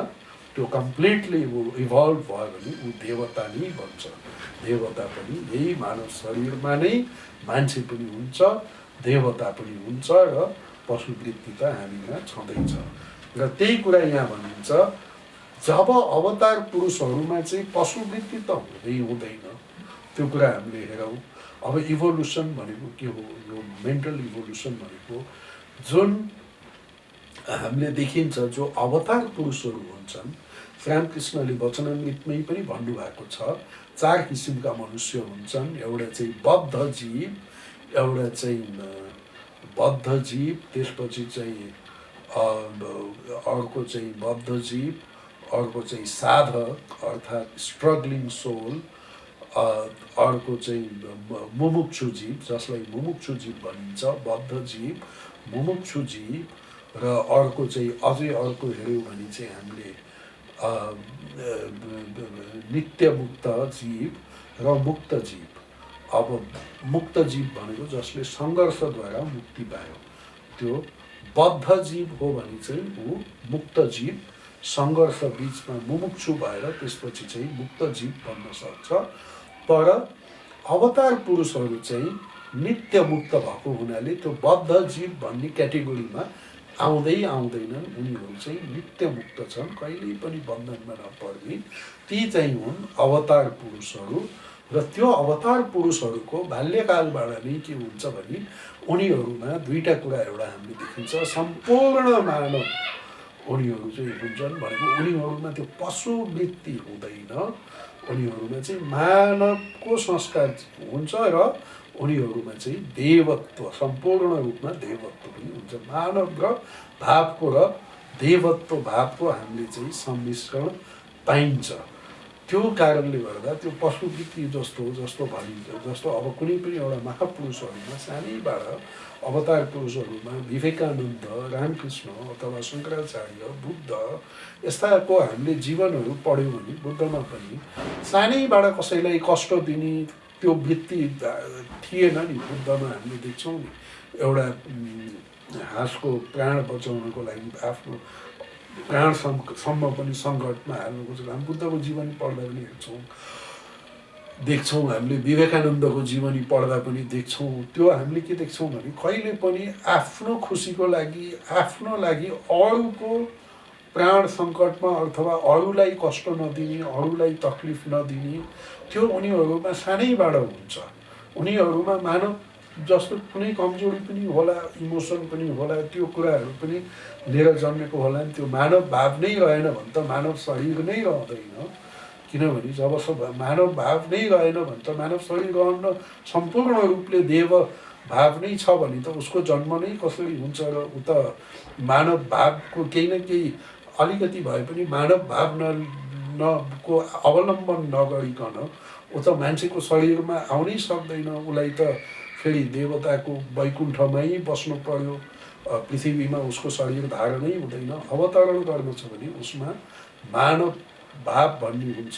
त्यो कम्प्लिटली इभल्भ भयो भने ऊ देवता नै बन्छ। देवता पनि यही मानव शरीरमा नै मान्छे पनि हुन्छ, देवता पनि हुन्छ र पशुवृत्ति त हामीमा छँदैछ। र त्यही कुरा यहाँ भनिन्छ, जब अवतार पुरुषहरूमा चाहिँ पशुवृत्ति त हुँदै हुँदैन। त्यो कुरा हामीले हेरौँ। अब इभोल्युसन भनेको के हो? यो मेन्टल इभोल्युसन भनेको जुन हामीले देखिन्छ जो अवतार पुरुषहरू हुन्छन्, श्रीरामकृष्णले वचनामृतमै पनि भन्नुभएको छ, 4 किसिमका मनुष्य हुन्छन्। एउटा चाहिँ बद्ध जीव, एउटा चाहिँ बद्ध जीव, त्यसपछि चाहिँ अर्को चाहिँ बद्ध जीव, अर्को चाहिँ साधक अर्थात् स्ट्रगलिङ सोल, अर्को चाहिँ मुमुक्षु जीव जसलाई मुमुक्षु जीव भनिन्छ, बद्ध जीव, मुमुक्षु जीव, र अर्को चाहिँ अझै अर्को हेऱ्यौँ भने चाहिँ हामीले नित्य मुक्त जीव र मुक्त जीव। अब मुक्त जीव भनेको जसले सङ्घर्षद्वारा मुक्ति पायो, त्यो बद्ध जीव हो भने चाहिँ ऊ मुक्त जीव, सङ्घर्ष बिचमा मुमुक्षु भएर त्यसपछि चाहिँ मुक्त जीव बन्न सक्छ। तर अवतार पुरुषहरू चाहिँ नित्य मुक्त भएको हुनाले त्यो बद्ध जीव भन्ने क्याटेगोरीमा आउँदै आउँदैनन्। उनीहरू चाहिँ नित्य मुक्त छन्, कहिल्यै पनि बन्धनमा नपर्ने। ती चाहिँ हुन् अवतार पुरुषहरू। र त्यो अवतार पुरुषहरूको बाल्यकालबाट नै के हुन्छ भने उनीहरूमा दुईटा कुरा एउटा हामीले देखिन्छ। सम्पूर्ण मानव उनीहरू चाहिँ हुन्छन् भनेको उनीहरूमा त्यो पशुवृत्ति हुँदैन, उनीहरूमा चाहिँ मानवको संस्कार हुन्छ र उनीहरूमा चाहिँ देवत्व, सम्पूर्ण रूपमा देवत्व पनि हुन्छ। मानव र भावको र देवत्व भावको हामीले चाहिँ सम्मिश्रण पाइन्छ। त्यो कारणले गर्दा त्यो पशुवृत्ति जस्तो भनिन्छ, जस्तो अब कुनै पनि एउटा महापुरुषहरूमा सानैबाट अवतार पुरुषहरूमा विवेकानन्द, रामकृष्ण अथवा शङ्कराचार्य, बुद्ध यस्ताको हामीले जीवनहरू पढ्यौँ भने बुद्धमा पनि सानैबाट कसैलाई कष्ट दिने त्यो वृत्ति थिएन नि। बुद्धमा हामीले देख्छौँ नि, एउटा हाँसको प्राण बचाउनको लागि आफ्नो प्राणसम्म पनि सङ्कटमा हाल्नु खोजेको हामी बुद्धको जीवनी पढ्दा पनि हेर्छौँ, देख्छौँ। हामीले विवेकानन्दको जीवनी पढ्दा पनि देख्छौँ। त्यो हामीले के देख्छौँ भने कहिले पनि आफ्नो खुसीको लागि, आफ्नो लागि अरूको प्राण सङ्कटमा अथवा अरूलाई कष्ट नदिने, अरूलाई तकलिफ नदिने, त्यो उनीहरूमा सानैबाट हुन्छ। उनीहरूमा मानव जस्तो कुनै कमजोरी पनि होला, इमोसन पनि होला, त्यो कुराहरू पनि लिएर जन्मेको होला नि। त्यो मानव भाव नै रहेन भने त मानव शरीर नै रहँदैन। किनभने जब मानव भाव नै रहेन भने त मानव शरीर रहन सम्पूर्ण रूपले देव भाव नै छ भने त उसको जन्म नै कसरी हुन्छ र उ त मानव भावको केही न केही अलिकति भए पनि मानव भाव को अवलम्बन नगरिकन उ त मान्छेको शरीरमा आउनै सक्दैन। उसलाई त फेरि देवताको वैकुण्ठमै बस्नु पर्यो, पृथ्वीमा उसको शरीर धारणै हुँदैन। अवतरण गर्न छ भने उसमा मानव भाव भन्ने हुन्छ,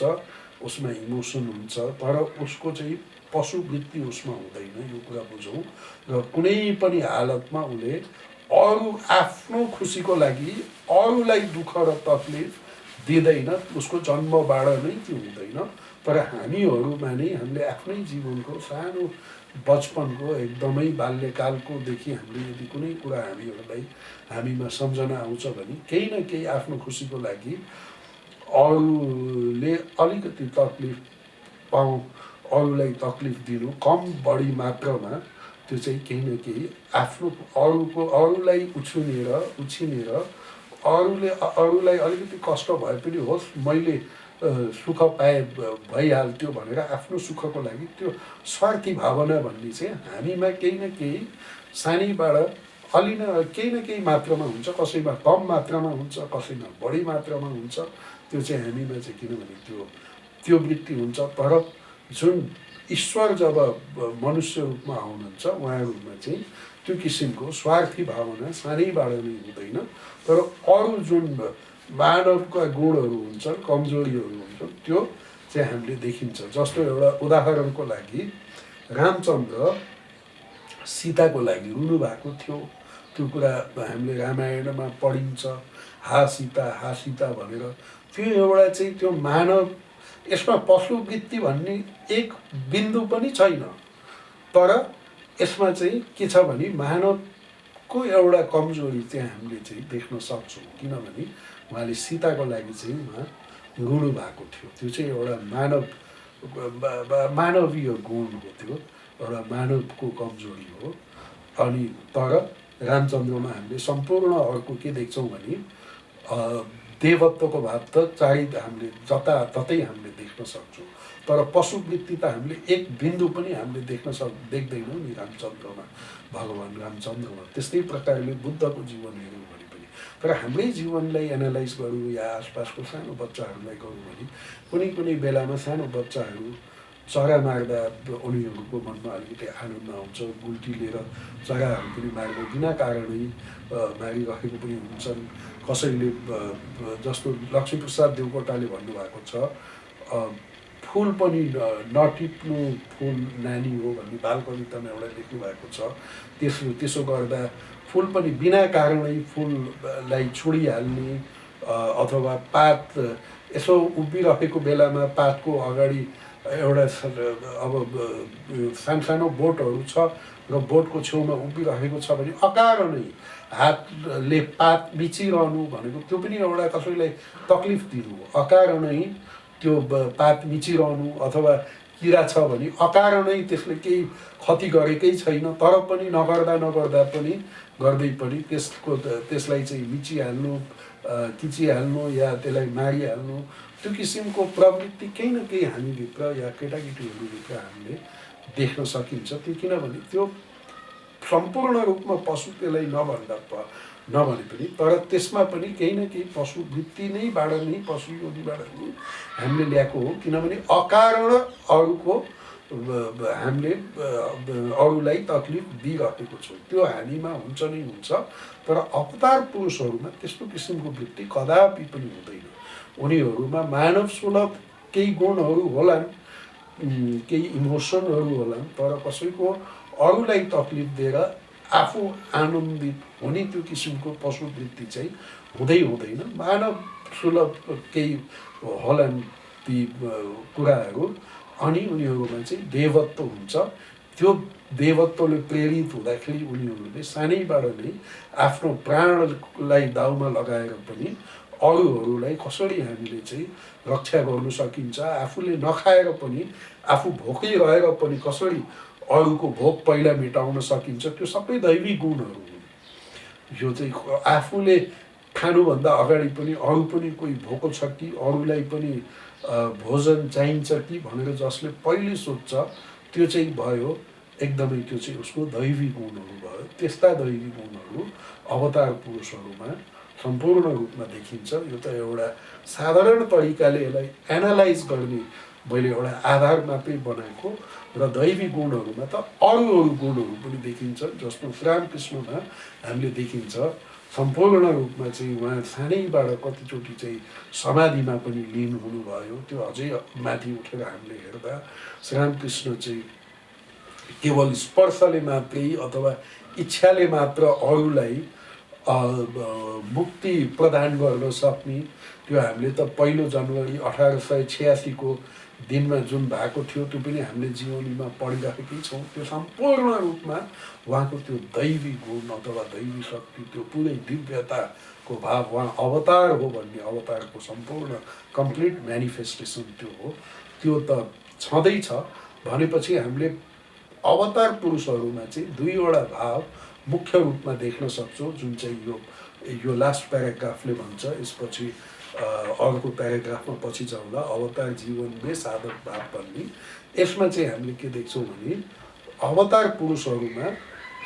उसमा इमोसन हुन्छ, तर उसको चाहिँ पशुवृत्ति उसमा हुँदैन। यो कुरा बुझौँ। र कुनै पनि हालतमा उसले अरू आफ्नो खुसीको लागि अरूलाई दुःख र तकलिफ दिँदैन। उसको जन्मबाट नै त्यो हुँदैन। तर हामीहरूमा नै हामीले आफ्नै जीवनको सानो बचपनको एकदमै बाल्यकालकोदेखि हामीले यदि कुनै कुरा हामीमा सम्झना आउँछ भने केही न केही आफ्नो खुसीको लागि अरूले अलिकति तकलिफ अरूलाई तकलिफ दिनु कम बढी मात्रामा, त्यो चाहिँ केही न केही आफ्नो अरूलाई उछिनेर अरूलाई अलिकति कष्ट भए पनि होस्, मैले सुख पाए भइहाल्थ्यो भनेर आफ्नो सुखको लागि त्यो स्वार्थी भावना भन्ने चाहिँ हामीमा केही न केही सानैबाट केही न केही मात्रामा हुन्छ। कसैमा कम मात्रामा हुन्छ, कसैमा बढी मात्रामा हुन्छ। त्यो चाहिँ हामीमा चाहिँ किनभने त्यो वृत्ति हुन्छ। तर जुन ईश्वर जब मनुष्य रूपमा आउनुहुन्छ उहाँहरूमा चाहिँ त्यो किसिमको स्वार्थी भावना सानैबाट नै हुँदैन। तर अरू जुन मानवका गुणहरू हुन्छन्, कमजोरीहरू हुन्छन्, त्यो चाहिँ हामीले देखिन्छ। जस्तो एउटा उदाहरणको लागि रामचन्द्र सीताको लागि रुनु भएको थियो, त्यो कुरा हामीले रामायणमा पढिन्छ, हा सीता भनेर। त्यो एउटा चाहिँ त्यो मानव, यसमा पशुवृत्ति भन्ने एक बिन्दु पनि छैन। तर यसमा चाहिँ के छ भने मानवको एउटा कमजोरी चाहिँ हामीले चाहिँ देख्न सक्छौँ। किनभने उहाँले सीताको लागि चाहिँ उहाँ रुनु भएको थियो। त्यो चाहिँ एउटा मानवीय गुण हो, त्यो एउटा मानवको कमजोरी हो। अनि तर रामचन्द्रमा हामीले सम्पूर्ण अर्को के देख्छौँ भने देवत्वको भाव त चाँडै हामीले जताततै हामीले देख्न सक्छौँ। तर पशुवृत्ति त हामीले एक बिन्दु पनि हामीले देख्दैनौँ नि रामचन्द्रमा, भगवान् रामचन्द्रमा। त्यस्तै प्रकारले बुद्धको जीवन हेऱ्यौँ भने पनि। तर हाम्रै जीवनलाई एनालाइज गरौँ या आसपासको सानो बच्चाहरूलाई गरौँ भने कुनै कुनै बेलामा सानो बच्चाहरू चरा मार्दा उनीहरूको मनमा अलिकति आनन्द आउँछ। गुल्टी लिएर चराहरू पनि मार्दा बिना कारणै मारिरहेको पनि हुन्छन्। कसैले जस्तो लक्ष्मीप्रसाद देवकोटाले भन्नुभएको छ, फुल पनि नटिप्नु फुल नानी हो भन्ने बाल कवितामा एउटा लेख्नु भएको छ। त्यसो गर्दा फुल पनि बिना कारणै फुललाई छोडिहाल्ने अथवा पात यसो उभिरहेको बेलामा पातको अगाडि एउटा अब सानो बोटहरू छ र बोटको छेउमा उभिरहेको छ भने अकारणै हातले पात मिचिरहनु भनेको त्यो पनि एउटा कसैलाई तक्लिफ दिनु हो। अकारणै त्यो पात मिचिरहनु अथवा किरा छ भने अकारणै त्यसले केही क्षति गरेकै छैन, तर पनि नगर्दा पनि गर्दै पनि त्यसलाई चाहिँ मिचिहाल्नु, किचिहाल्नु या त्यसलाई मारिहाल्नु, त्यो किसिमको प्रवृत्ति केही न केही हामीभित्र या केटाकेटीहरूभित्र हामीले देख्न सकिन्छ। त्यो किनभने त्यो सम्पूर्ण रूपमा पशु त्यसलाई नभने पनि, तर त्यसमा पनि केही न केही पशुवृत्ति नैबाट नै, पशु योनिबाट नै हामीले ल्याएको हो। किनभने अकारण अरूको हामीले अरूलाई तक्लिफ दिइरहेको छौँ, त्यो हामीमा हुन्छ नै हुन्छ। तर अवतार पुरुषहरूमा त्यस्तो किसिमको वृत्ति कदापि पनि हुँदैन। उनीहरूमा मानव सुलभ केही गुणहरू होलान्, केही इमोसनहरू होलान्, तर कसैको अरूलाई तक्लिफ दिएर आफू आनन्दित हुने त्यो किसिमको पशुवृत्ति चाहिँ हुँदैन। मानव सुलभ केही होलान् ती कुराहरू, अनि उनीहरूमा चाहिँ देवत्व हुन्छ। त्यो देवत्वले प्रेरित हुँदाखेरि उनीहरूले सानैबाट नै आफ्नो प्राणलाई दाउमा लगाएर पनि अरूहरूलाई कसरी हामीले चाहिँ रक्षा गर्न सकिन्छ, आफूले नखाएर पनि आफू भोकै रहेर पनि कसरी अरूको भोक पहिला मेटाउन सकिन्छ, त्यो सबै दैवी गुणहरू हुन्। यो चाहिँ आफूले खानुभन्दा अगाडि पनि अरू पनि कोही भोको छ कि, अरूलाई पनि भोजन चाहिन्छ कि भनेर जसले पहिले सोध्छ, त्यो चाहिँ भयो एकदमै, त्यो चाहिँ उसको दैवी गुणहरू भयो। त्यस्ता दैवी गुणहरू अवतार पुरुषहरूमा सम्पूर्ण रूपमा देखिन्छ। यो त एउटा साधारण तरिकाले यसलाई एनालाइज गर्ने मैले एउटा आधार मात्रै बनाएको, र दैवी गुणहरूमा त अरू गुणहरू पनि देखिन्छ। जस्तो श्रीरामकृष्णमा हामीले देखिन्छ सम्पूर्ण रूपमा चाहिँ उहाँ सानैबाट कतिचोटि चाहिँ समाधिमा पनि लीन हुनुभयो। त्यो अझै माथि उठेर हामीले हेर्दा श्रीरामकृष्ण चाहिँ केवल स्पर्शले मात्रै अथवा इच्छाले मात्र अरूलाई मुक्ति प्रदान गर्न सक्ने, त्यो हामीले त 1 जनवरी 1886 दिनमा जुन भएको थियो त्यो पनि हामीले जीवनीमा पढिरहेकै छौँ। त्यो सम्पूर्ण रूपमा उहाँको त्यो दैवी गुण अथवा दैवी शक्ति, त्यो पुरै दिव्यताको भाव, उहाँ अवतार हो भन्ने, अवतारको सम्पूर्ण कम्प्लिट म्यानिफेस्टेसन त्यो हो। त्यो त छँदैछ भनेपछि हामीले अवतार पुरुषहरूमा चाहिँ 2वटा भाव मुख्य रूपमा देख्न सक्छौँ, जुन चाहिँ यो लास्ट प्याराग्राफले भन्छ। यसपछि अर्को प्याराग्राफमा पछि जाउँदा अवतार जीवन में साधक भाव भन्ने, यसमा चाहिँ हामीले के देख्छौँ भने अवतार पुरुषहरूमा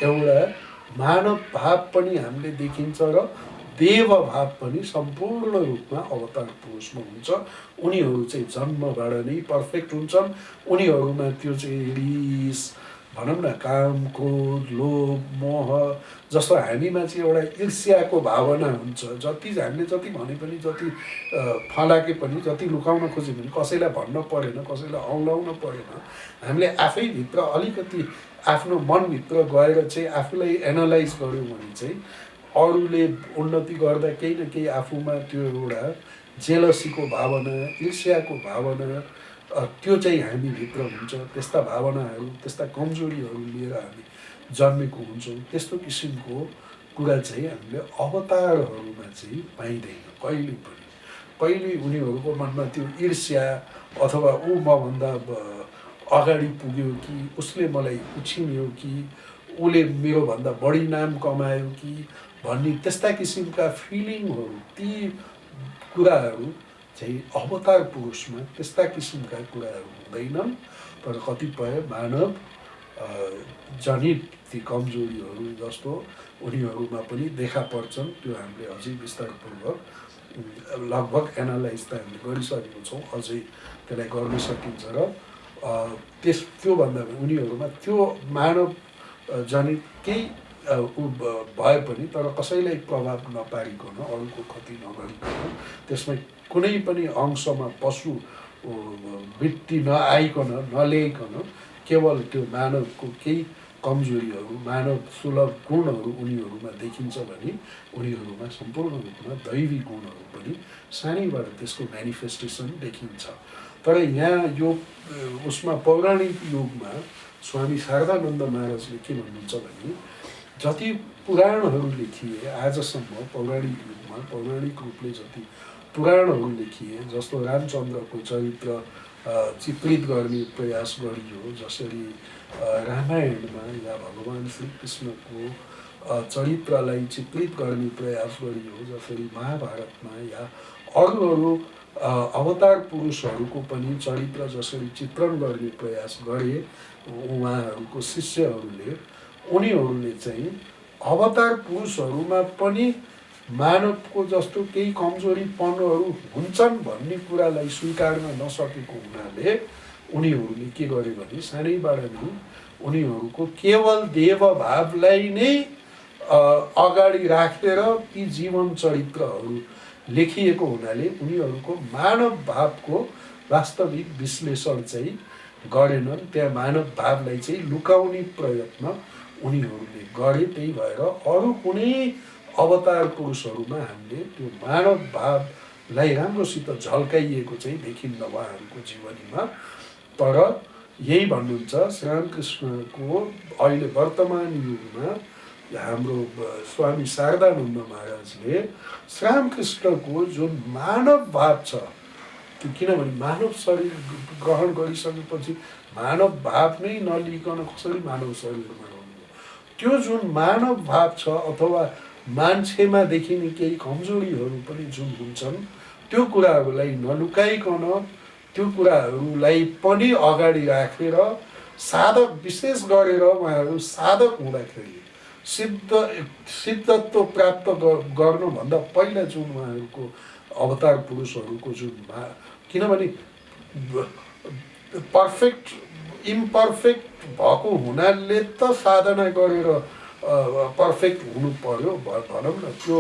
एउटा मानव भाव पनि हामीले देखिन्छ र देवभाव पनि सम्पूर्ण रूपमा अवतार पुरुषमा हुन्छ। उनीहरू चाहिँ जन्मबाट नै पर्फेक्ट हुन्छन्। उनीहरूमा त्यो चाहिँ रिस, भनौँ न काम, क्रोध, लोभ, मोह, जस्तो हामीमा चाहिँ एउटा ईर्ष्याको भावना हुन्छ। जति हामीले जति भने पनि, जति फलाके पनि, जति लुकाउन खोजे पनि कसैलाई भन्न परेन, कसैलाई औँलाउन परेन। हामीले आफैभित्र अलिकति आफ्नो मनभित्र गएर चाहिँ आफूलाई एनालाइज गऱ्यौँ भने चाहिँ अरूले उन्नति गर्दा केही न केही आफूमा त्यो एउटा जेलसीको भावना, ईर्ष्याको भावना, त्यो चाहिँ हामीभित्र हुन्छ। त्यस्ता भावनाहरू, त्यस्ता कमजोरीहरू लिएर हामी जन्मेको हुन्छौँ। त्यस्तो किसिमको कुरा चाहिँ हामीले अवतारहरूमा चाहिँ पाइँदैन कहिले पनि। कहिले उनीहरूको मनमा त्यो ईर्ष्या अथवा ऊ मभन्दा अगाडि पुग्यो कि, उसले मलाई उछिन्यो कि, उसले मेरोभन्दा बढी नाम कमायो कि भन्ने त्यस्ता किसिमका फिलिङहरू, ती कुराहरू चाहिँ अवतार पुरुषमा त्यस्ता किसिमका कुराहरू हुँदैनन्। तर कतिपय मानव जनित ती कमजोरीहरू जस्तो उनीहरूमा पनि देखा पर्छन्। त्यो हामीले अझै विस्तारपूर्वक लगभग एनालाइज त हामीले गरिसकेको छौँ, अझै त्यसलाई गर्न सकिन्छ। र त्योभन्दा उनीहरूमा त्यो मानव जनित केही भए पनि तर कसैलाई प्रभाव नपारिकन, अरूको क्षति नगरिकन, त्यसमा कुनै पनि अंशमा पशु वृत्ति नआइकन, नल्याइकन, केवल त्यो मानवको केही कमजोरीहरू, मानव सुलभ गुणहरू उनीहरूमा देखिन्छ भने उनीहरूमा सम्पूर्ण रूपमा दैवी गुणहरू पनि सानैबाट त्यसको म्यानिफेस्टेसन देखिन्छ। तर यहाँ यो उसमा पौराणिक युगमा स्वामी शारदानन्द महाराजले के भन्नुहुन्छ भने जति पुराणहरू लेखिए आजसम्म, पौराणिक युगमा पौराणिक रूपले जति पुराणहरू लेखिए, जस्तो रामचन्द्रको चरित्र चित्रित गर्ने प्रयास गरियो, जसरी रामायणमा या भगवान् श्रीकृष्णको चरित्रलाई चित्रित गर्ने प्रयास गरियो, जसरी महाभारतमा या अरू अवतार पुरुषहरूको पनि चरित्र जसरी चित्रण गर्ने प्रयास गरे उहाँहरूको शिष्यहरूले, उनीहरूले चाहिँ अवतार पुरुषहरूमा पनि मानवको जस्तो केही कमजोरीपनहरू हुन्छन् भन्ने कुरालाई स्वीकार्न नसकेको हुनाले उनीहरूले के गरे भने सानैबाट नै उनीहरूको केवल देवभावलाई नै अगाडि राखेर ती जीवन चरित्रहरू लेखिएको हुनाले उनीहरूको मानव भावको वास्तविक विश्लेषण चाहिँ गरेनन्। त्यहाँ मानव भावलाई चाहिँ लुकाउने प्रयत्न उनीहरूले गरे। त्यही भएर अरू कुनै अवतार पुरुषहरूमा हामीले त्यो मानव भावलाई राम्रोसित झल्काइएको चाहिँ देखिन्न उहाँहरूको जीवनीमा। तर यही भन्नुहुन्छ श्रीरामकृष्णको अहिले वर्तमान युगमा हाम्रो स्वामी शारदानन्द महाराजले श्रीरामकृष्णको जुन मानव भाव छ, किनभने मानव शरीर ग्रहण गरिसकेपछि मानव भाव नै नलिकन कसरी मानव शरीरमा रहनु, त्यो जुन मानव भाव छ अथवा मान्छेमा देखिने केही कमजोरीहरू पनि जुन हुन्छन् त्यो कुराहरूलाई नलुकाइकन, त्यो कुराहरूलाई पनि अगाडि राखेर साधक, विशेष गरेर उहाँहरू साधक हुँदाखेरि सिद्धत्व प्राप्त गर्नुभन्दा पहिला जुन उहाँहरूको अवतार पुरुषहरूको जुन किनभने पर्फेक्ट इम्पर्फेक्ट भएको हुनाले त साधना गरेर पर्फेक्ट हुनु पर्यो भनौँ न। त्यो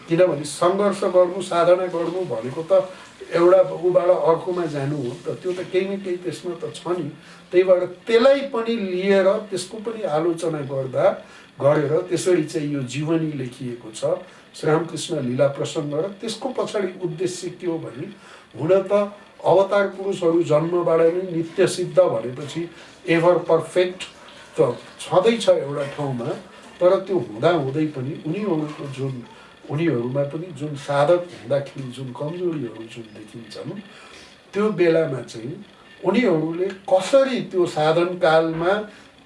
किनभने सङ्घर्ष गर्नु, साधना गर्नु भनेको त एउटा उबाट अर्कोमा जानु हो त, त्यो त केही न केही त्यसमा त छ नि। त्यही भएर त्यसलाई पनि लिएर त्यसको पनि आलोचना गरेर त्यसरी चाहिँ यो जीवनी लेखिएको छ श्रीरामकृष्ण लीला प्रसङ्ग। र त्यसको पछाडि उद्देश्य के हो भने हुन त अवतार पुरुषहरू जन्मबाट नै नित्य सिद्ध भनेपछि एभर पर्फेक्ट त छँदैछ एउटा ठाउँमा, तर त्यो हुँदाहुँदै पनि उनीहरूमा पनि जुन साधक हुँदाखेरि जुन कमजोरीहरू जुन देखिन्छन् त्यो बेलामा चाहिँ उनीहरूले कसरी त्यो साधन कालमा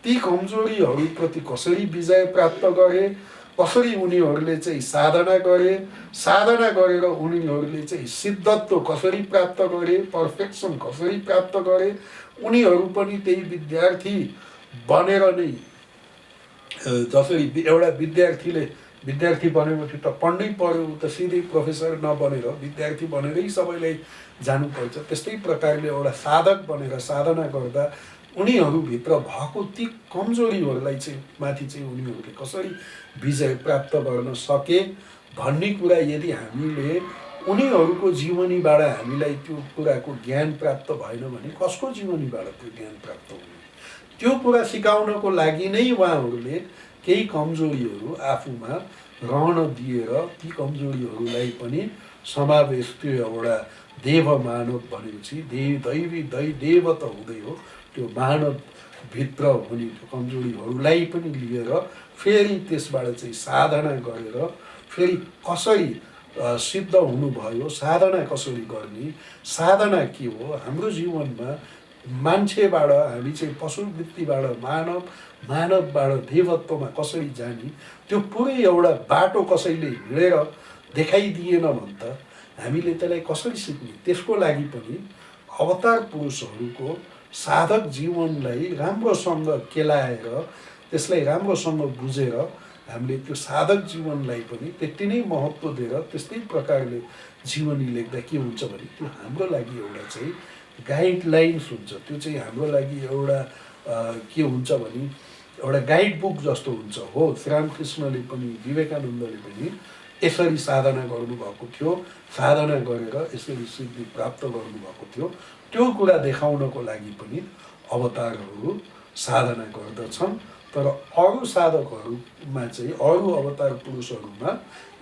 ती कमजोरीहरूप्रति कसरी विजय प्राप्त गरे, कसरी उनीहरूले चाहिँ साधना गरेर उनीहरूले चाहिँ सिद्धत्व कसरी प्राप्त गरे, पर्फेक्सन कसरी प्राप्त गरे, उनीहरू पनि त्यही विद्यार्थी बनेर नै जसरी एउटा विद्यार्थीले विद्यार्थी बनेपछि त पढ्नै पर्यो, त सिधै प्रोफेसर नबनेर विद्यार्थी बनेरै सबैलाई जानुपर्छ। त्यस्तै प्रकारले एउटा साधक बनेर साधना गर्दा उनीहरूभित्र भएको ती कमजोरीहरूलाई चाहिँ माथि चाहिँ उनीहरूले कसरी विजय प्राप्त गर्न सके भन्ने कुरा यदि हामीले उनीहरूको जीवनीबाट हामीलाई त्यो कुराको ज्ञान प्राप्त भएन भने कसको जीवनीबाट त्यो ज्ञान प्राप्त हुने? त्यो कुरा सिकाउनको लागि नै उहाँहरूले केही कमजोरीहरू आफूमा रहन दिएर ती कमजोरीहरूलाई पनि समावेश, त्यो एउटा देव मानव भनेपछि देव त हुँदै हो, त्यो मानवभित्र हुने त्यो कमजोरीहरूलाई पनि लिएर फेरि त्यसबाट चाहिँ साधना गरेर फेरि कसरी सिद्ध हुनुभयो, साधना कसरी गर्ने, साधना के हो, हाम्रो जीवनमा मान्छेबाट हामी चाहिँ पशुवृत्तिबाट मानवबाट देवत्वमा कसरी जाने, त्यो पुरै एउटा बाटो कसैले हिँडेर देखाइदिएन भने त हामीले त्यसलाई कसरी सिक्ने? त्यसको लागि पनि अवतार पुरुषहरूको साधक जीवनलाई राम्रोसँग केलाएर त्यसलाई राम्रोसँग बुझेर हामीले त्यो साधक जीवनलाई पनि त्यति नै महत्त्व दिएर त्यस्तै प्रकारले जीवनी लेख्दा के हुन्छ भने त्यो हाम्रो लागि एउटा चाहिँ गाइडलाइन्स हुन्छ। त्यो चाहिँ हाम्रो लागि एउटा के हुन्छ भने एउटा गाइड बुक जस्तो हुन्छ। हो, श्रीरामकृष्णले पनि विवेकानन्दले पनि यसरी साधना गर्नुभएको थियो, साधना गरेर यसरी सिद्धि प्राप्त गर्नुभएको थियो। त्यो कुरा देखाउनको लागि पनि अवतारहरू साधना गर्दछन्। तर अरू साधकहरूमा चाहिँ, अरू अवतार पुरुषहरूमा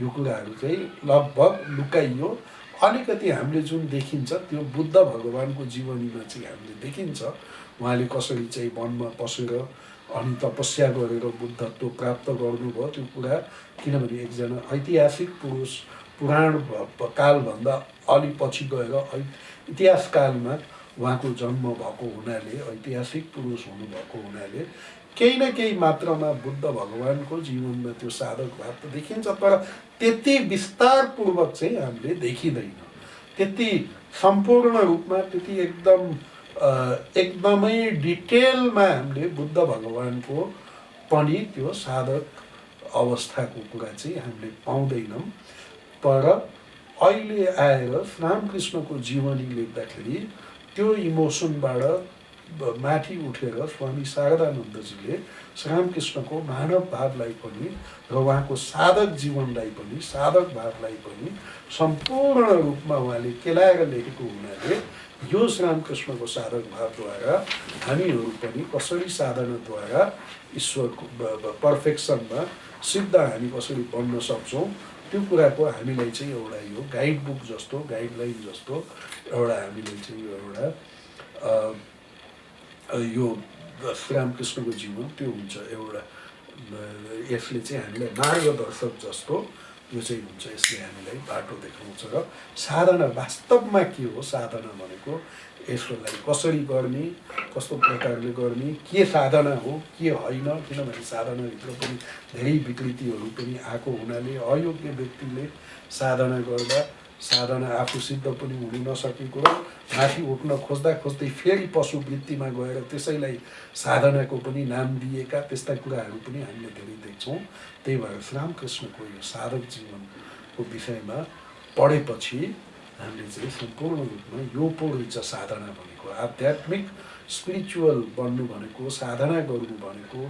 यो कुराहरू चाहिँ लगभग लुकाइयो। अलिकति हामीले जुन देखिन्छ त्यो बुद्ध भगवानको जीवनीमा चाहिँ हामीले देखिन्छ, उहाँले कसरी चाहिँ वनमा पसेर अनि तपस्या गरेर बुद्धत्व प्राप्त गर्नुभयो त्यो कुरा। किनभने एकजना ऐतिहासिक पुरुष पुराण कालभन्दा अलि पछि गएर इतिहास कालमा उहाँको जन्म भएको हुनाले, ऐतिहासिक पुरुष हुनुभएको हुनाले केही न केही मात्रामा बुद्ध भगवानको जीवनमा त्यो साधक भाव त देखिन्छ, तर त्यति विस्तारपूर्वक चाहिँ हामीले देखिँदैन। त्यति सम्पूर्ण रूपमा, त्यति एकदमै डिटेलमा हामीले बुद्ध भगवानको पनि त्यो साधक अवस्थाको कुरा चाहिँ हामीले पाउँदैनौँ। तर अहिले आएर रामकृष्णको जीवनी लेख्दाखेरि त्यो इमोसनबाट माथि उठेर स्वामी शारदानन्दजीले श्रीरामकृष्णको मानव भावलाई पनि र उहाँको साधक जीवनलाई पनि, साधक भावलाई पनि सम्पूर्ण रूपमा उहाँले केलाएर लेखेको हुनाले यो श्रीरामकृष्णको साधक भावद्वारा हामीहरू पनि कसरी साधनाद्वारा ईश्वरको पर्फेक्सनमा सिद्ध हामी कसरी बन्न सक्छौँ त्यो कुराको हामीलाई चाहिँ एउटा यो गाइड बुक जस्तो, गाइडलाइन जस्तो एउटा हामीले चाहिँ एउटा यो श्रीरामकृष्णको जीवन त्यो हुन्छ एउटा। यसले चाहिँ हामीलाई मार्गदर्शक जस्तो यो चाहिँ हुन्छ, यसले हामीलाई बाटो देखाउँछ। र साधना वास्तवमा के हो, साधना भनेको यसलाई कसरी गर्ने, कस्तो प्रकारले गर्ने, के साधना हो के होइन। किनभने साधनाभित्र पनि धेरै विकृतिहरू पनि आएको हुनाले अयोग्य व्यक्तिले साधना गर्दा साधना आफू सिद्ध पनि हुन नसकेको र माथि उठ्न खोज्दा खोज्दै फेरि पशुवृत्तिमा गएर त्यसैलाई साधनाको पनि नाम दिएका त्यस्ता कुराहरू पनि हामीले धेरै देख्छौँ। त्यही भएर श्रीरामकृष्णको यो साधक जीवनको विषयमा पढेपछि हामीले चाहिँ सम्पूर्ण रूपमा यो पो रहेछ साधना भनेको, आध्यात्मिक स्पिरिचुअल बन्नु भनेको, साधना गर्नु भनेको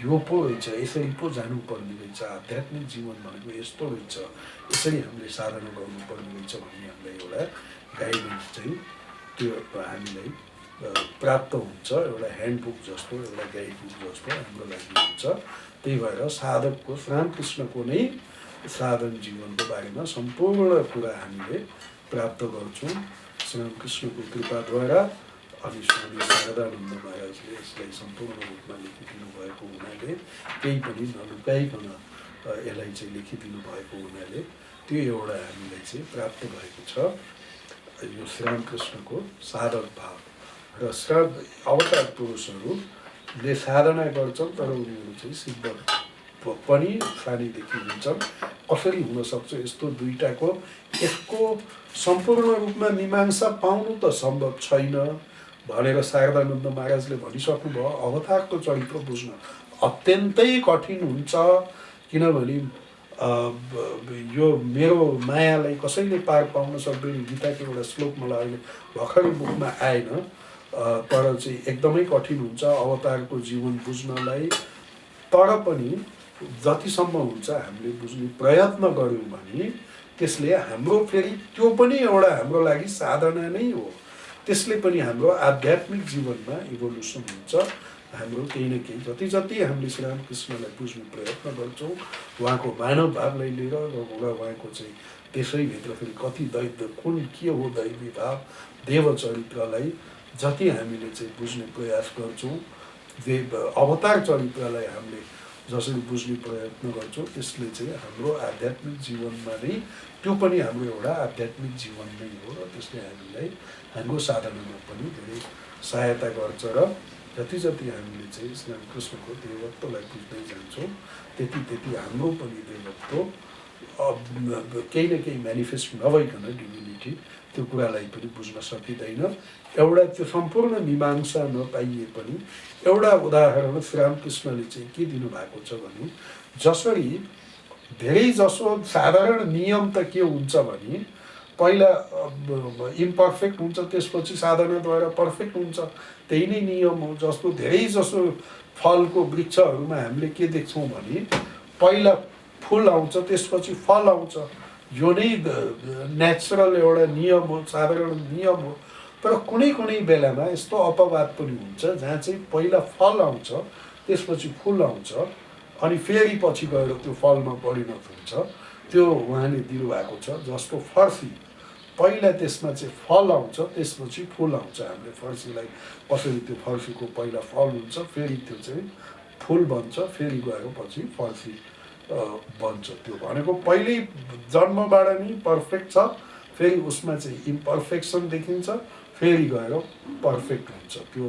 यो पो रहेछ, यसरी पो जानुपर्ने रहेछ, आध्यात्मिक जीवन भनेको यस्तो रहेछ, यसरी हामीले साधना गर्नुपर्ने रहेछ भन्ने हामीलाई एउटा गाइडेन्स चाहिँ त्यो हामीलाई प्राप्त हुन्छ। एउटा ह्यान्डबुक जस्तो, एउटा गाइड बुक जस्तो हाम्रो लागि हुन्छ। त्यही भएर साधकको, श्रीरामकृष्णको नै साधन जीवनको बारेमा सम्पूर्ण कुरा हामीले प्राप्त गर्छौँ श्रीरामकृष्णको कृपाद्वारा। अनि स्वामी शारदानन्द महाराजले यसलाई सम्पूर्ण रूपमा लेखिदिनु भएको हुनाले, केही पनि नलुकाइकन यसलाई चाहिँ लेखिदिनु भएको हुनाले त्यो एउटा हामीलाई चाहिँ प्राप्त भएको छ यो श्रीरामकृष्णको साधक भाव। र अवतार पुरुषहरूले साधना गर्छन् तर उनीहरू चाहिँ सिद्ध पनि सानैदेखि हुन्छन्। कसरी हुनसक्छ यस्तो दुईटाको, यसको सम्पूर्ण रूपमा मीमांसा पाउनु त सम्भव छैन भनेर शारदानन्द महाराजले भनिसक्नुभयो। अवतारको चरित्र बुझ्न अत्यन्तै कठिन हुन्छ। किनभने यो मेरो मायालाई कसैले पार पाउन सक्दैन, गीताको एउटा श्लोक मलाई अहिले भर्खरै मुखमा आएन, तर चाहिँ एकदमै कठिन हुन्छ अवतारको जीवन बुझ्नलाई। तर पनि जतिसम्म हुन्छ हामीले बुझ्ने प्रयत्न गऱ्यौँ भने त्यसले हाम्रो फेरि त्यो पनि एउटा हाम्रो लागि साधना नै हो। त्यसले पनि हाम्रो आध्यात्मिक जीवनमा इभोल्युसन हुन्छ। हाम्रो केही न केही जति जति हामीले श्री रामकृष्णलाई बुझ्ने प्रयत्न गर्छौँ, उहाँको मानव भावलाई लिएर र उहाँको चाहिँ त्यसैभित्र फेरि कति कुन के हो दैवी भाव, देव चरित्रलाई जति हामीले चाहिँ बुझ्ने प्रयास गर्छौँ, अवतार चरित्रलाई हामीले जसरी बुझ्ने प्रयत्न गर्छौँ, त्यसले चाहिँ हाम्रो आध्यात्मिक जीवनमा नै त्यो पनि हाम्रो एउटा आध्यात्मिक जीवन नै हो र त्यसले हामीलाई हाम्रो साधनामा पनि धेरै सहायता गर्छ। र जति जति हामीले चाहिँ श्री रामकृष्णको देवत्वलाई बुझ्दै जान्छौँ, त्यति त्यति हाम्रो पनि देवत्व केही न केही म्यानिफेस्ट नभइकन डिभिनिटी त्यो कुरालाई पनि बुझ्न सकिँदैन। एउटा त्यो सम्पूर्ण मीमांसा नपाइए पनि एउटा उदाहरण श्री रामकृष्णले चाहिँ के दिनुभएको छ भने, जसरी धेरै जसो साधारण नियम त के हुन्छ भने पहिला इम्पर्फेक्ट हुन्छ, त्यसपछि साधनाद्वारा पर्फेक्ट हुन्छ, त्यही नै नियम हो। जस्तो धेरै जसो फलको वृक्षहरूमा हामीले के देख्छौँ भने पहिला फुल आउँछ, त्यसपछि फल आउँछ। यो नै नेचुरल एउटा नियम हो, साधारण नियम हो। तर कुनै कुनै बेलामा यस्तो अपवाद पनि हुन्छ जहाँ चाहिँ पहिला फल आउँछ, त्यसपछि फुल आउँछ, अनि फेरि पछि गएर त्यो फलमा परिणत हुन्छ। त्यो उहाँले दिनुभएको छ। जस्तो फर्सी, पहिला त्यसमा चाहिँ फल आउँछ, त्यसपछि फुल आउँछ। हामीले फर्सीलाई कसरी त्यो फर्सीको पहिला फल हुन्छ, फेरि त्यो चाहिँ फुल बन्छ, फेरि गएर पछि फर्सी बन्छ। त्यो भनेको पहिल्यै जन्मबाट नै पर्फेक्ट छ, फेरि उसमा चाहिँ इम्पर्फेक्सन देखिन्छ, फेरि गएर पर्फेक्ट हुन्छ। त्यो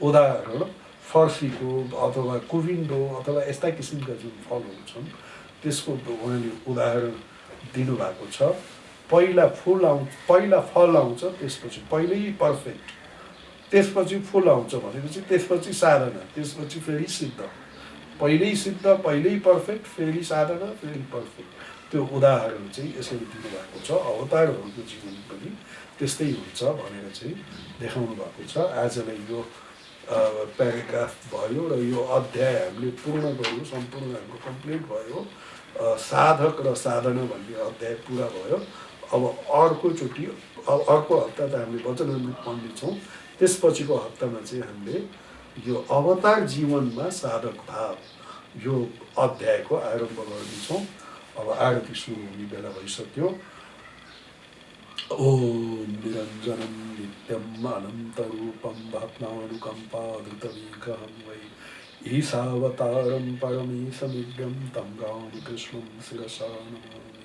उदाहरण फर्सीको अथवा कुविन्डो अथवा यस्ता किसिमका जुन फलहरू छन् त्यसको उहाँले उदाहरण दिनुभएको छ। पहिला पहिला फल आउँछ, त्यसपछि पहिल्यै पर्फेक्ट, त्यसपछि फुल आउँछ भनेपछि त्यसपछि साधना, त्यसपछि फेरि सिद्ध, पहिल्यै सिद्ध, पहिल्यै पर्फेक्ट, फेरि साधना, फेरि पर्फेक्ट। त्यो उदाहरण चाहिँ यसरी दिनुभएको छ। अवतारहरूको जीवन पनि त्यस्तै हुन्छ भनेर चाहिँ देखाउनु भएको छ। आजलाई यो प्याराग्राफ भयो र यो अध्याय हामीले पूर्ण गऱ्यौँ, सम्पूर्ण हाम्रो कम्प्लिट भयो। साधक र साधना भन्ने अध्याय पुरा भयो। अब अर्कोचोटि अर्को हप्ता त हामीले वचनामृत पढ्नेछौँ, त्यसपछिको हप्तामा चाहिँ हामीले यो अवतार जीवनमा साधक भाव यो अध्यायको आरम्भ गर्नेछौँ। अब आरती सुरु हुने बेला भइसक्यो। ओम निरञ्जनं नित्यम् अनन्तरूपं भावनानुकम्पाधृतमेकहं वै ईशावतारं परमेशमिड्यं तं रामकृष्णं शिरसा नमामि।